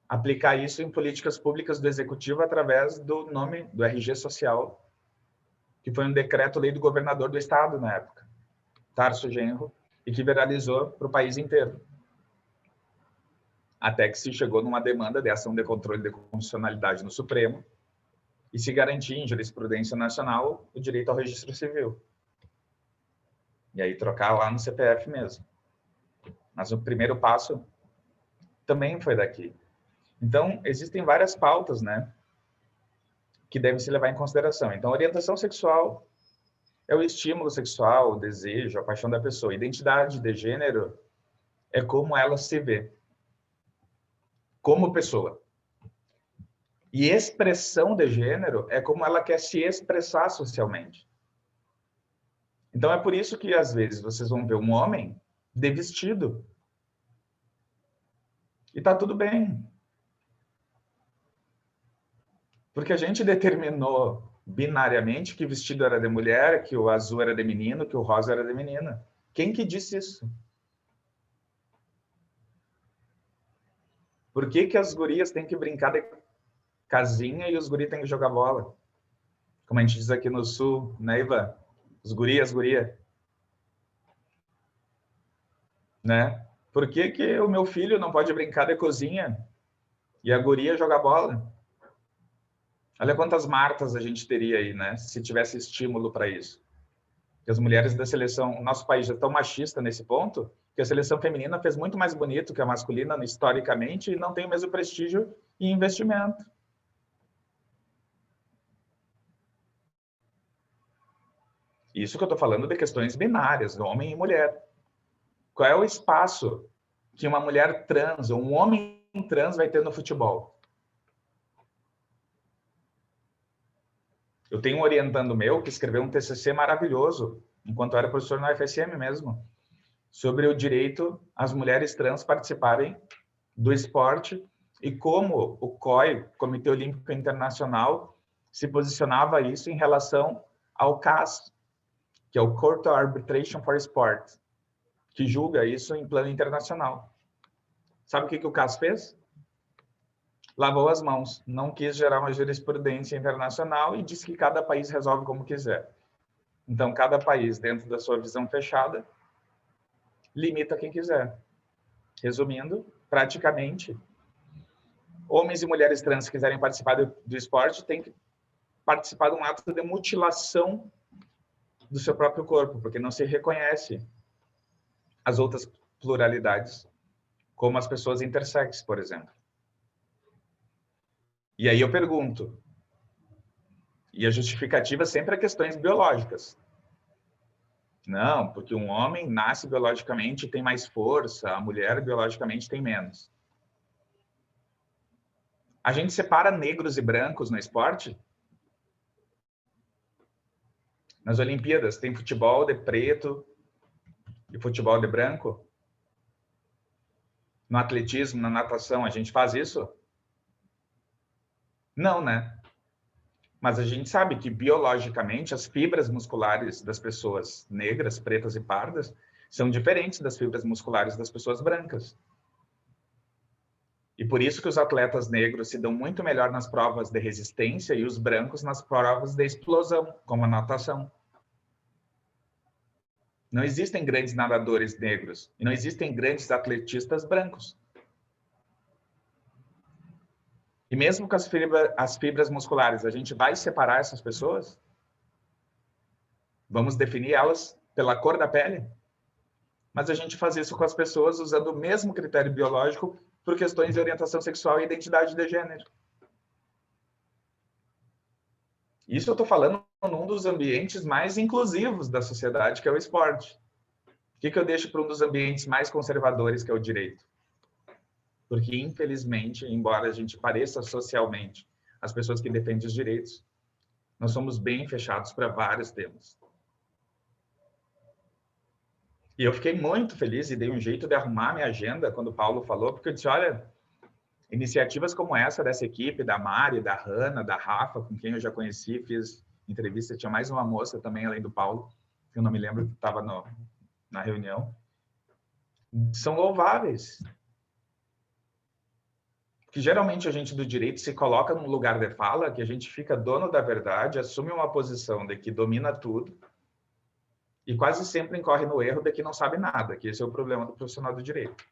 aplicar isso em políticas públicas do executivo através do nome do RG social, que foi um decreto-lei do governador do estado na época, Tarso Genro, e que viralizou para o país inteiro. Até que se chegou numa demanda de ação de controle de constitucionalidade no Supremo e se garantir em jurisprudência nacional o direito ao registro civil. E aí trocar lá no CPF mesmo. Mas o primeiro passo também foi daqui. Então, existem várias pautas, né, que devem se levar em consideração. Então, orientação sexual é o estímulo sexual, o desejo, a paixão da pessoa. Identidade de gênero é como ela se vê como pessoa. E expressão de gênero é como ela quer se expressar socialmente. Então, é por isso que, às vezes, vocês vão ver um homem de vestido. E tá tudo bem. Porque a gente determinou binariamente que vestido era de mulher, que o azul era de menino, que o rosa era de menina. Quem que disse isso? Por que que as gurias têm que brincar de casinha e os guris têm que jogar bola? Como a gente diz aqui no sul, né, Ivan? Os gurias, guria. Né? Por que que o meu filho não pode brincar de cozinha e a guria jogar bola? Olha quantas Martas a gente teria aí, né? Se tivesse estímulo para isso. Porque as mulheres da seleção, o nosso país já é tão machista nesse ponto, que a seleção feminina fez muito mais bonito que a masculina historicamente e não tem o mesmo prestígio e investimento. Isso que eu estou falando de questões binárias, homem e mulher. Qual é o espaço que uma mulher trans ou um homem trans vai ter no futebol? Eu tenho um orientando meu que escreveu um TCC maravilhoso, enquanto eu era professor na UFSM mesmo, sobre o direito às mulheres trans participarem do esporte e como o COI, Comitê Olímpico Internacional, se posicionava isso em relação ao CAS, que é o Court of Arbitration for Sport, que julga isso em plano internacional. Sabe o que o CAS fez? Lavou as mãos, não quis gerar uma jurisprudência internacional e disse que cada país resolve como quiser. Então, cada país, dentro da sua visão fechada, limita quem quiser. Resumindo, praticamente, homens e mulheres trans que quiserem participar do esporte têm que participar de um ato de mutilação do seu próprio corpo, porque não se reconhece as outras pluralidades, como as pessoas intersexo, por exemplo. E aí eu pergunto, e a justificativa sempre é questões biológicas. Não, porque um homem nasce biologicamente e tem mais força, a mulher biologicamente tem menos. A gente separa negros e brancos no esporte? Nas Olimpíadas tem futebol de preto e futebol de branco? No atletismo, na natação, a gente faz isso? Não, né? Mas a gente sabe que, biologicamente, as fibras musculares das pessoas negras, pretas e pardas são diferentes das fibras musculares das pessoas brancas. E por isso que os atletas negros se dão muito melhor nas provas de resistência e os brancos nas provas de explosão, como a natação. Não existem grandes nadadores negros e não existem grandes atletistas brancos. E mesmo com as fibras musculares, a gente vai separar essas pessoas? Vamos definir elas pela cor da pele? Mas a gente faz isso com as pessoas usando o mesmo critério biológico por questões de orientação sexual e identidade de gênero. Isso eu estou falando num dos ambientes mais inclusivos da sociedade, que é o esporte. O que eu deixo para um dos ambientes mais conservadores, que é o direito? Porque, infelizmente, embora a gente pareça socialmente as pessoas que defendem os direitos, nós somos bem fechados para vários temas. E eu fiquei muito feliz e dei um jeito de arrumar minha agenda quando o Paulo falou, porque eu disse, olha, iniciativas como essa dessa equipe, da Mari, da Hanna, da Rafa, com quem eu já conheci, fiz entrevista, tinha mais uma moça também, além do Paulo, que eu não me lembro que estava na reunião, são louváveis. Que geralmente a gente do direito se coloca num lugar de fala, que a gente fica dono da verdade, assume uma posição de que domina tudo e quase sempre incorre no erro de que não sabe nada, que esse é o problema do profissional do direito.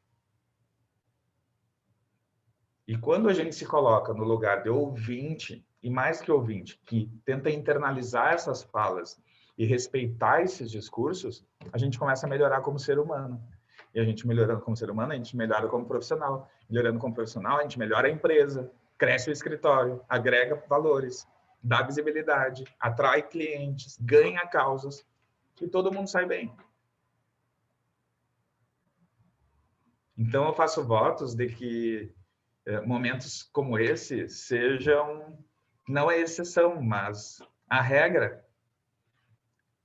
E quando a gente se coloca no lugar de ouvinte, e mais que ouvinte, que tenta internalizar essas falas e respeitar esses discursos, a gente começa a melhorar como ser humano. E a gente melhorando como ser humano, a gente melhora como profissional. Melhorando como profissional, a gente melhora a empresa, cresce o escritório, agrega valores, dá visibilidade, atrai clientes, ganha causas, e todo mundo sai bem. Então, eu faço votos de que momentos como esse sejam, não a exceção, mas a regra,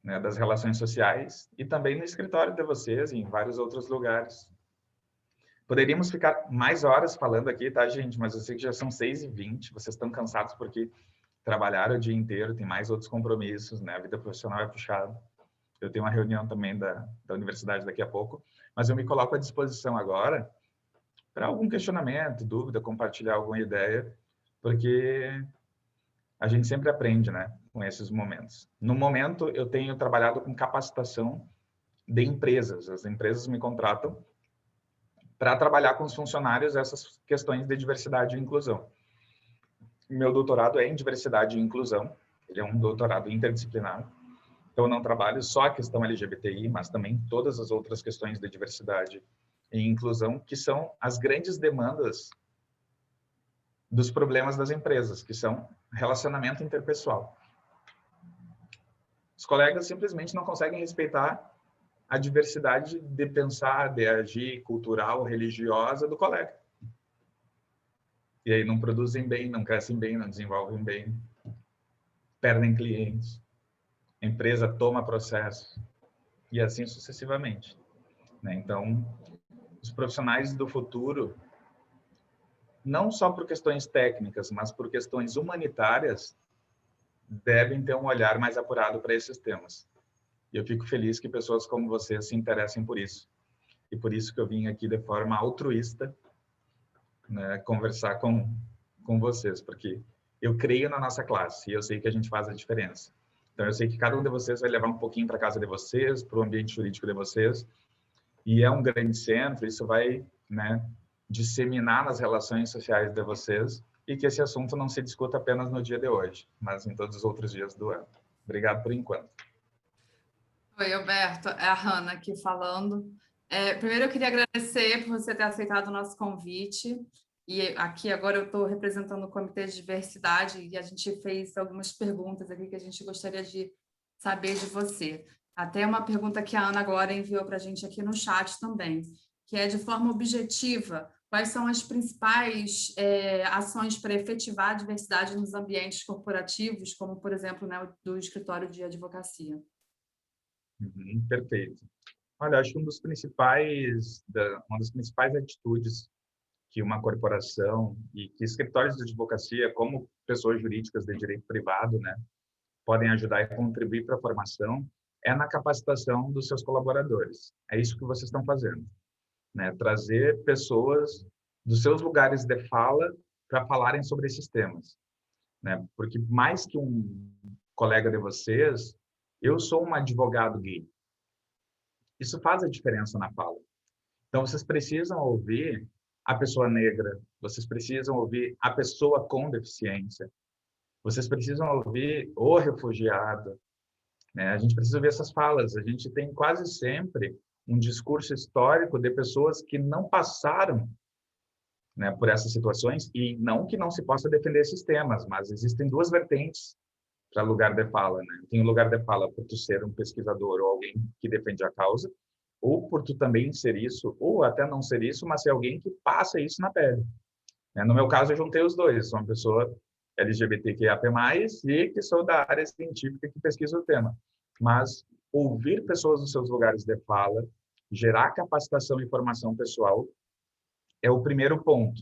né, das relações sociais e também no escritório de vocês e em vários outros lugares. Poderíamos ficar mais horas falando aqui, tá, gente? Mas eu sei que já são 6h20, vocês estão cansados porque trabalharam o dia inteiro, tem mais outros compromissos, né? A vida profissional é puxada. Eu tenho uma reunião também da universidade daqui a pouco, mas eu me coloco à disposição agora para algum questionamento, dúvida, compartilhar alguma ideia, porque a gente sempre aprende, né, com esses momentos. No momento, eu tenho trabalhado com capacitação de empresas. As empresas me contratam para trabalhar com os funcionários essas questões de diversidade e inclusão. Meu doutorado é em diversidade e inclusão. Ele é um doutorado interdisciplinar. Então, eu não trabalho só a questão LGBTI, mas também todas as outras questões de diversidade e inclusão, que são as grandes demandas dos problemas das empresas, que são relacionamento interpessoal. Os colegas simplesmente não conseguem respeitar a diversidade de pensar, de agir, cultural, religiosa do colega. E aí não produzem bem, não crescem bem, não desenvolvem bem, perdem clientes, a empresa toma processo, e assim sucessivamente. Então, os profissionais do futuro, não só por questões técnicas, mas por questões humanitárias, devem ter um olhar mais apurado para esses temas. E eu fico feliz que pessoas como você se interessem por isso. E por isso que eu vim aqui de forma altruísta, né, conversar com vocês, porque eu creio na nossa classe e eu sei que a gente faz a diferença. Então, eu sei que cada um de vocês vai levar um pouquinho para casa de vocês, para o ambiente jurídico de vocês, e é um grande centro, isso vai, né, disseminar nas relações sociais de vocês, e que esse assunto não se discuta apenas no dia de hoje, mas em todos os outros dias do ano. Obrigado por enquanto. Oi, Alberto, é a Hanna aqui falando. Primeiro, eu queria agradecer por você ter aceitado o nosso convite. E aqui agora eu estou representando o Comitê de Diversidade e a gente fez algumas perguntas aqui que a gente gostaria de saber de você. Até uma pergunta que a Ana agora enviou para a gente aqui no chat também, que é de forma objetiva, quais são as principais ações para efetivar a diversidade nos ambientes corporativos, como, por exemplo, né, do escritório de advocacia? Perfeito. Olha, acho que uma das principais atitudes que uma corporação e que escritórios de advocacia, como pessoas jurídicas de direito privado, né, podem ajudar e contribuir para a formação, é na capacitação dos seus colaboradores. É isso que vocês estão fazendo, né? Trazer pessoas dos seus lugares de fala para falarem sobre esses temas, né? Porque mais que um colega de vocês, eu sou um advogado gay. Isso faz a diferença na fala. Então, vocês precisam ouvir a pessoa negra, vocês precisam ouvir a pessoa com deficiência, vocês precisam ouvir o refugiado, né? A gente precisa ouvir essas falas. A gente tem quase sempre um discurso histórico de pessoas que não passaram, né, por essas situações, e não que não se possa defender esses temas, mas existem duas vertentes para lugar de fala, né? Tem o lugar de fala por tu ser um pesquisador ou alguém que defende a causa, ou por tu também ser isso, ou até não ser isso, mas ser alguém que passa isso na pele. No meu caso, eu juntei os dois. Sou uma pessoa LGBTQIAP+, e que sou da área científica que pesquisa o tema. Mas ouvir pessoas dos seus lugares de fala, gerar capacitação e formação pessoal é o primeiro ponto,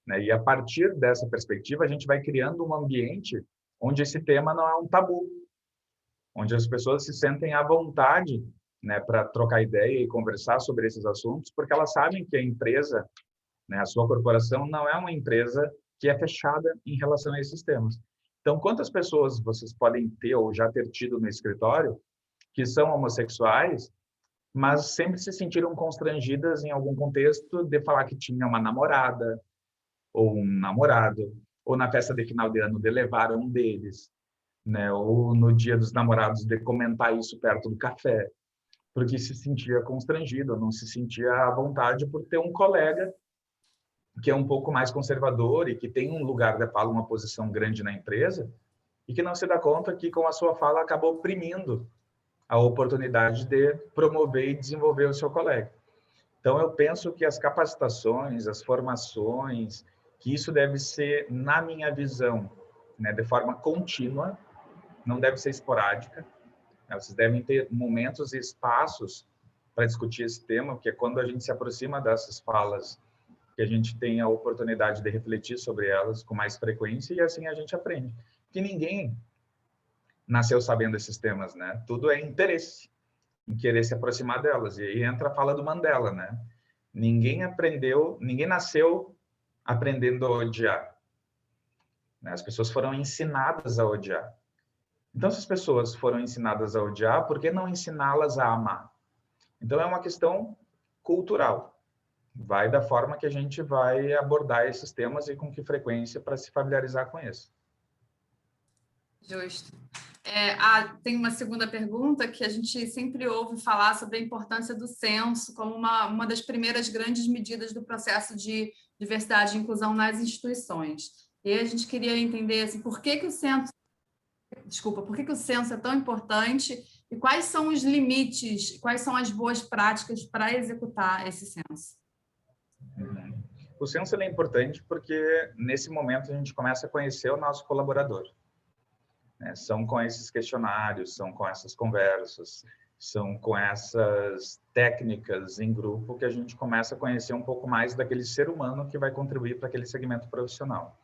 né? E a partir dessa perspectiva, a gente vai criando um ambiente onde esse tema não é um tabu, onde as pessoas se sentem à vontade, né, para trocar ideia e conversar sobre esses assuntos, porque elas sabem que a empresa, né, a sua corporação, não é uma empresa que é fechada em relação a esses temas. Então, quantas pessoas vocês podem ter ou já ter tido no escritório que são homossexuais, mas sempre se sentiram constrangidas em algum contexto de falar que tinha uma namorada ou um namorado, ou na festa de final de ano de levar um deles, né, ou no dia dos namorados de comentar isso perto do café, porque se sentia constrangido, não se sentia à vontade por ter um colega que é um pouco mais conservador e que tem um lugar de fala, uma posição grande na empresa, e que não se dá conta que com a sua fala acabou oprimindo a oportunidade de promover e desenvolver o seu colega. Então, eu penso que as capacitações, as formações, que isso deve ser, na minha visão, né, de forma contínua, não deve ser esporádica, né? Vocês devem ter momentos e espaços para discutir esse tema, porque é quando a gente se aproxima dessas falas que a gente tem a oportunidade de refletir sobre elas com mais frequência e assim a gente aprende. Porque ninguém nasceu sabendo esses temas, né? Tudo é interesse. em querer se aproximar delas. E aí entra a fala do Mandela, né? Ninguém nasceu aprendendo a odiar. As pessoas foram ensinadas a odiar. Então, se as pessoas foram ensinadas a odiar, por que não ensiná-las a amar? Então, é uma questão cultural. Vai da forma que a gente vai abordar esses temas e com que frequência para se familiarizar com isso. Justo. Tem uma segunda pergunta que a gente sempre ouve falar sobre a importância do censo como uma das primeiras grandes medidas do processo de diversidade e inclusão nas instituições. E a gente queria entender assim, por que o censo é tão importante e quais são os limites, quais são as boas práticas para executar esse censo. O censo é importante porque, nesse momento, a gente começa a conhecer o nosso colaborador. São com esses questionários, são com essas conversas, são com essas técnicas em grupo que a gente começa a conhecer um pouco mais daquele ser humano que vai contribuir para aquele segmento profissional.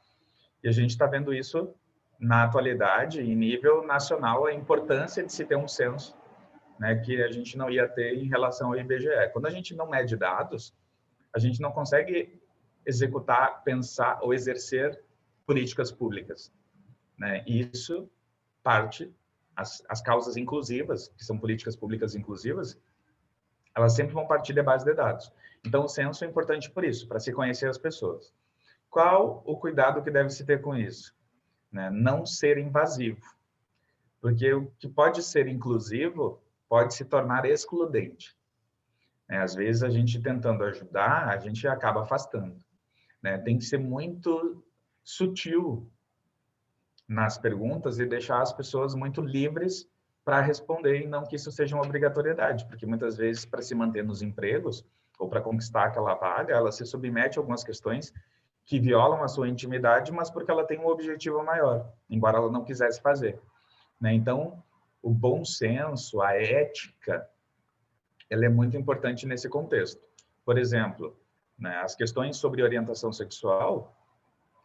E a gente está vendo isso na atualidade, em nível nacional, a importância de se ter um censo, né, que a gente não ia ter em relação ao IBGE. Quando a gente não mede dados, a gente não consegue executar, pensar ou exercer políticas públicas, né? E isso parte, as causas inclusivas, que são políticas públicas inclusivas, elas sempre vão partir de base de dados. Então, o censo é importante por isso, para se conhecer as pessoas. Qual o cuidado que deve se ter com isso? Né? Não ser invasivo, porque o que pode ser inclusivo pode se tornar excludente. Às vezes, a gente tentando ajudar, a gente acaba afastando. Tem que ser muito sutil nas perguntas e deixar as pessoas muito livres para responder e não que isso seja uma obrigatoriedade, porque muitas vezes, para se manter nos empregos ou para conquistar aquela vaga, ela se submete a algumas questões que violam a sua intimidade, mas porque ela tem um objetivo maior, embora ela não quisesse fazer. Então, o bom senso, a ética, ela é muito importante nesse contexto. Por exemplo, as questões sobre orientação sexual,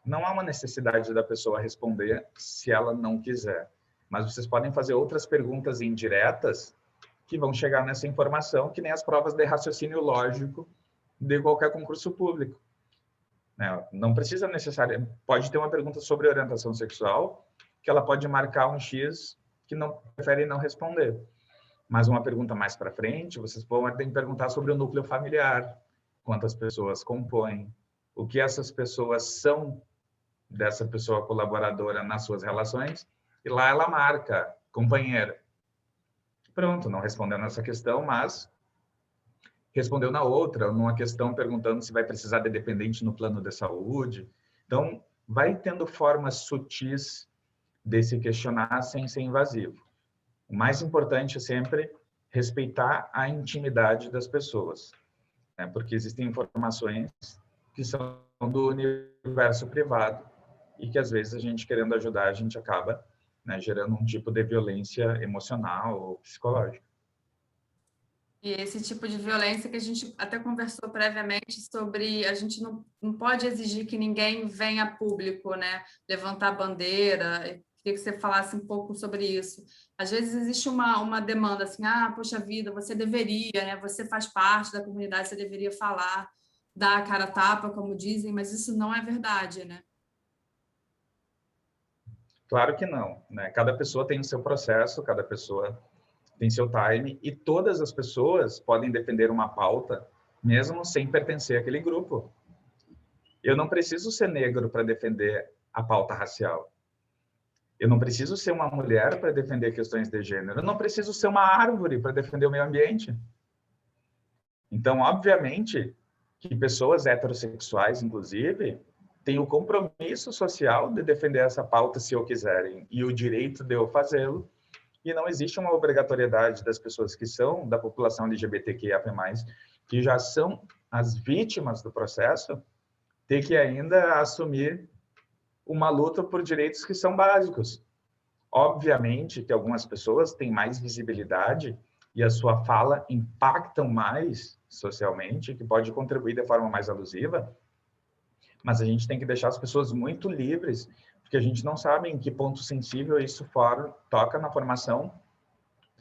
não há uma necessidade da pessoa responder se ela não quiser, mas vocês podem fazer outras perguntas indiretas que vão chegar nessa informação, que nem as provas de raciocínio lógico de qualquer concurso público. Não precisa necessariamente, pode ter uma pergunta sobre orientação sexual, que ela pode marcar um X que não prefere não responder. Mas uma pergunta mais para frente, vocês podem perguntar sobre o núcleo familiar, quantas pessoas compõem, o que essas pessoas são dessa pessoa colaboradora nas suas relações, e lá ela marca companheira. Pronto, não respondeu nessa questão, mas respondeu na outra, numa questão perguntando se vai precisar de dependente no plano de saúde. Então, vai tendo formas sutis de se questionar sem ser invasivo. O mais importante é sempre respeitar a intimidade das pessoas, porque existem informações que são do universo privado e que, às vezes, a gente querendo ajudar, a gente acaba gerando um tipo de violência emocional ou psicológica. E esse tipo de violência que a gente até conversou previamente sobre, a gente não pode exigir que ninguém venha a público, levantar a bandeira. Eu queria que você falasse um pouco sobre isso. Às vezes existe uma demanda assim, poxa vida, você deveria, você faz parte da comunidade, você deveria falar, dar a cara a tapa, como dizem, mas isso não é verdade, Claro que não, Cada pessoa tem o seu processo, cada pessoa tem seu time, e todas as pessoas podem defender uma pauta, mesmo sem pertencer àquele grupo. Eu não preciso ser negro para defender a pauta racial. Eu não preciso ser uma mulher para defender questões de gênero. Eu não preciso ser uma árvore para defender o meio ambiente. Então, obviamente, que pessoas heterossexuais, inclusive, têm o compromisso social de defender essa pauta se eu quiserem, e o direito de eu fazê-lo. E não existe uma obrigatoriedade das pessoas que são da população LGBTQIA+, que já são as vítimas do processo, ter que ainda assumir uma luta por direitos que são básicos. Obviamente que algumas pessoas têm mais visibilidade e a sua fala impactam mais socialmente, que pode contribuir de forma mais alusiva, mas a gente tem que deixar as pessoas muito livres, porque a gente não sabe em que ponto sensível isso toca na formação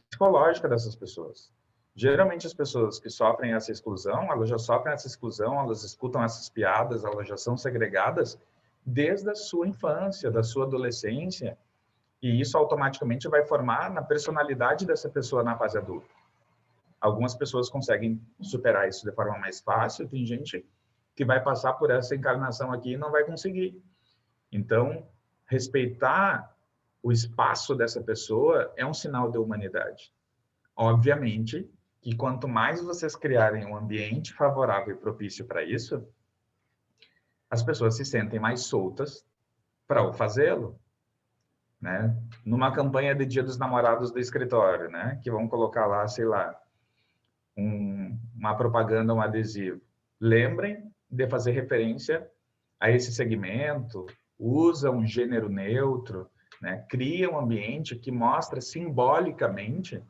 psicológica dessas pessoas. Geralmente as pessoas que sofrem essa exclusão, elas já sofrem essa exclusão, elas escutam essas piadas, elas já são segregadas desde a sua infância, da sua adolescência, e isso automaticamente vai formar na personalidade dessa pessoa na fase adulta. Algumas pessoas conseguem superar isso de forma mais fácil, tem gente que vai passar por essa encarnação aqui e não vai conseguir. Então, respeitar o espaço dessa pessoa é um sinal de humanidade. Obviamente que quanto mais vocês criarem um ambiente favorável e propício para isso, as pessoas se sentem mais soltas para o fazê-lo, né? Numa campanha de Dia dos Namorados do escritório, né? Que vão colocar lá, sei lá, uma propaganda, um adesivo. Lembrem de fazer referência a esse segmento, usa um gênero neutro, né? Cria um ambiente que mostra simbolicamente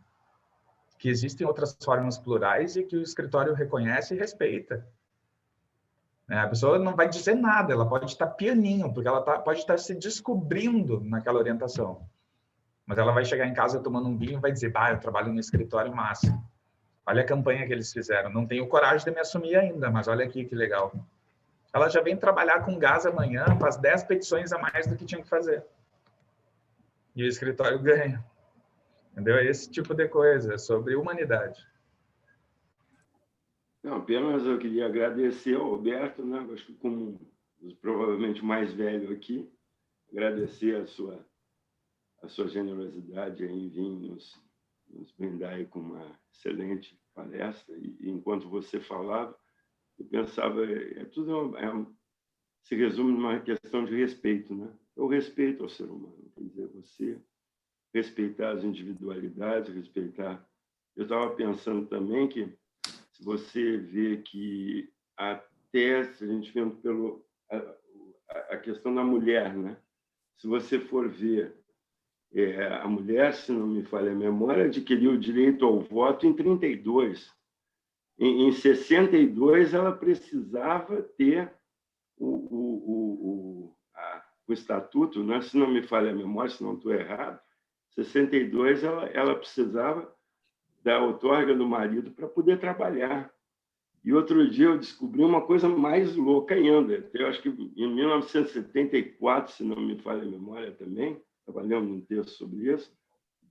que existem outras formas plurais e que o escritório reconhece e respeita. A pessoa não vai dizer nada, ela pode estar pianinho, porque ela pode estar se descobrindo naquela orientação. Mas ela vai chegar em casa tomando um vinho e vai dizer, eu trabalho no escritório massa. Olha a campanha que eles fizeram. Não tenho coragem de me assumir ainda, mas olha aqui que legal. Ela já vem trabalhar com gás amanhã, faz 10 petições a mais do que tinha que fazer. E o escritório ganha. Entendeu? É esse tipo de coisa, sobre humanidade. Não, apenas eu queria agradecer ao Alberto, né? Acho que como provavelmente mais velho aqui, agradecer a sua generosidade em vir nos brindar aí com uma excelente palestra. E enquanto você falava, eu pensava, se resume numa questão de respeito, né? O respeito ao ser humano, quer dizer, você respeitar as individualidades, respeitar. Eu estava pensando também que se você vê que até, se a gente vendo a questão da mulher, né? Se você for ver, a mulher, se não me falha a memória, adquiriu o direito ao voto em 32. Em 62, ela precisava ter o estatuto, né? Se não me falha a memória, se não estou errado, 62 ela precisava da outorga do marido para poder trabalhar. E outro dia eu descobri uma coisa mais louca ainda. Eu acho que em 1974, se não me falha a memória também, estava lendo um texto sobre isso,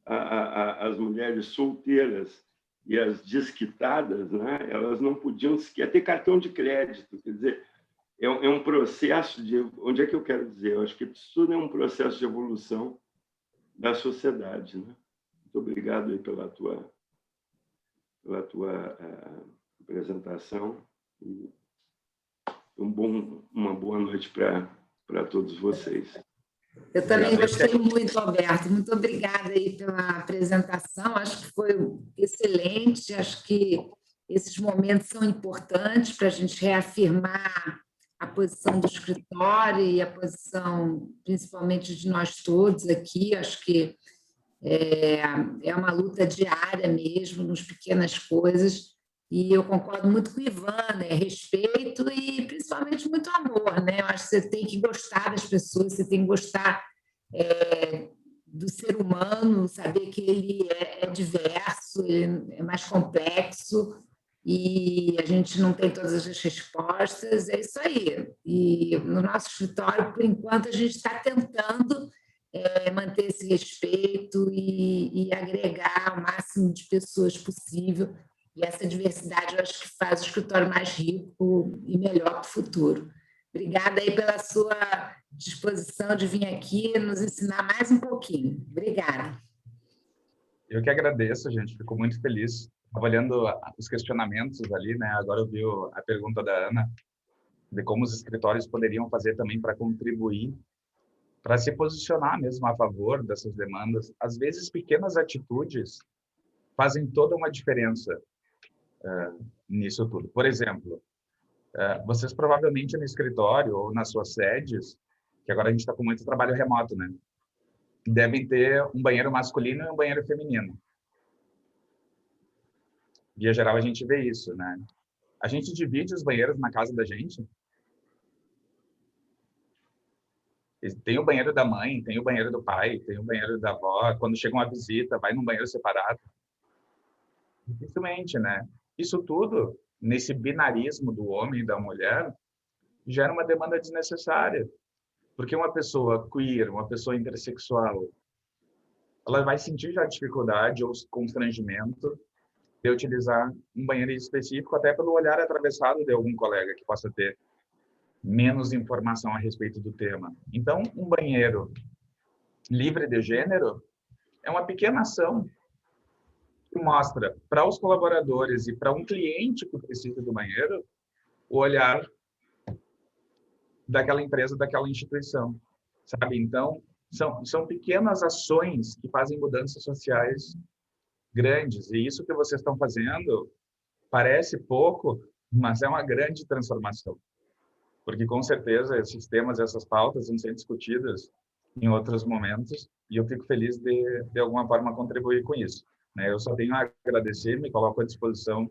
as mulheres solteiras e as desquitadas, né, elas não podiam sequer ter cartão de crédito. Quer dizer, é um processo de... Onde é que eu quero dizer? Eu acho que isso tudo é um processo de evolução da sociedade. Né? Muito obrigado aí pela tua apresentação e uma boa noite para todos vocês. Eu também gostei muito, Alberto. Muito obrigada aí pela apresentação. Acho que foi excelente. Acho que esses momentos são importantes para a gente reafirmar a posição do escritório e a posição, principalmente, de nós todos aqui. Acho que é uma luta diária mesmo, nas pequenas coisas. E eu concordo muito com o Ivan, né? Respeito e principalmente muito amor, né? Eu acho que você tem que gostar das pessoas, você tem que gostar do ser humano, saber que ele é diverso, ele é mais complexo e a gente não tem todas as respostas, é isso aí. E no nosso escritório, por enquanto, a gente está tentando manter esse respeito e agregar o máximo de pessoas possível. E essa diversidade, eu acho que faz o escritório mais rico e melhor para o futuro. Obrigada aí pela sua disposição de vir aqui e nos ensinar mais um pouquinho. Obrigada. Eu que agradeço, gente. Fico muito feliz. Estava olhando os questionamentos ali, né? Agora eu vi a pergunta da Ana, de como os escritórios poderiam fazer também para contribuir, para se posicionar mesmo a favor dessas demandas. Às vezes, pequenas atitudes fazem toda uma diferença nisso tudo. Por exemplo, vocês provavelmente no escritório ou nas suas sedes, que agora a gente está com muito trabalho remoto, né? Devem ter um banheiro masculino e um banheiro feminino. Via geral, a gente vê isso, né? A gente divide os banheiros na casa da gente. Tem o banheiro da mãe, tem o banheiro do pai, tem o banheiro da avó. Quando chega uma visita, vai num banheiro separado. Dificilmente, né? Isso tudo, nesse binarismo do homem e da mulher, gera uma demanda desnecessária. Porque uma pessoa queer, uma pessoa intersexual, ela vai sentir já dificuldade ou constrangimento de utilizar um banheiro específico, até pelo olhar atravessado de algum colega que possa ter menos informação a respeito do tema. Então, um banheiro livre de gênero é uma pequena ação que mostra para os colaboradores e para um cliente que precisa do banheiro o olhar daquela empresa, daquela instituição, sabe? Então, são pequenas ações que fazem mudanças sociais grandes. E isso que vocês estão fazendo parece pouco, mas é uma grande transformação. Porque, com certeza, esses temas, essas pautas vão ser discutidas em outros momentos e eu fico feliz de alguma forma, contribuir com isso. Né? Eu só tenho a agradecer, me coloco à disposição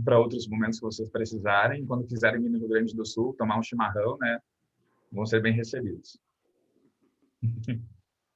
para outros momentos que vocês precisarem. Quando quiserem vir no Rio Grande do Sul, tomar um chimarrão, né? Vão ser bem recebidos.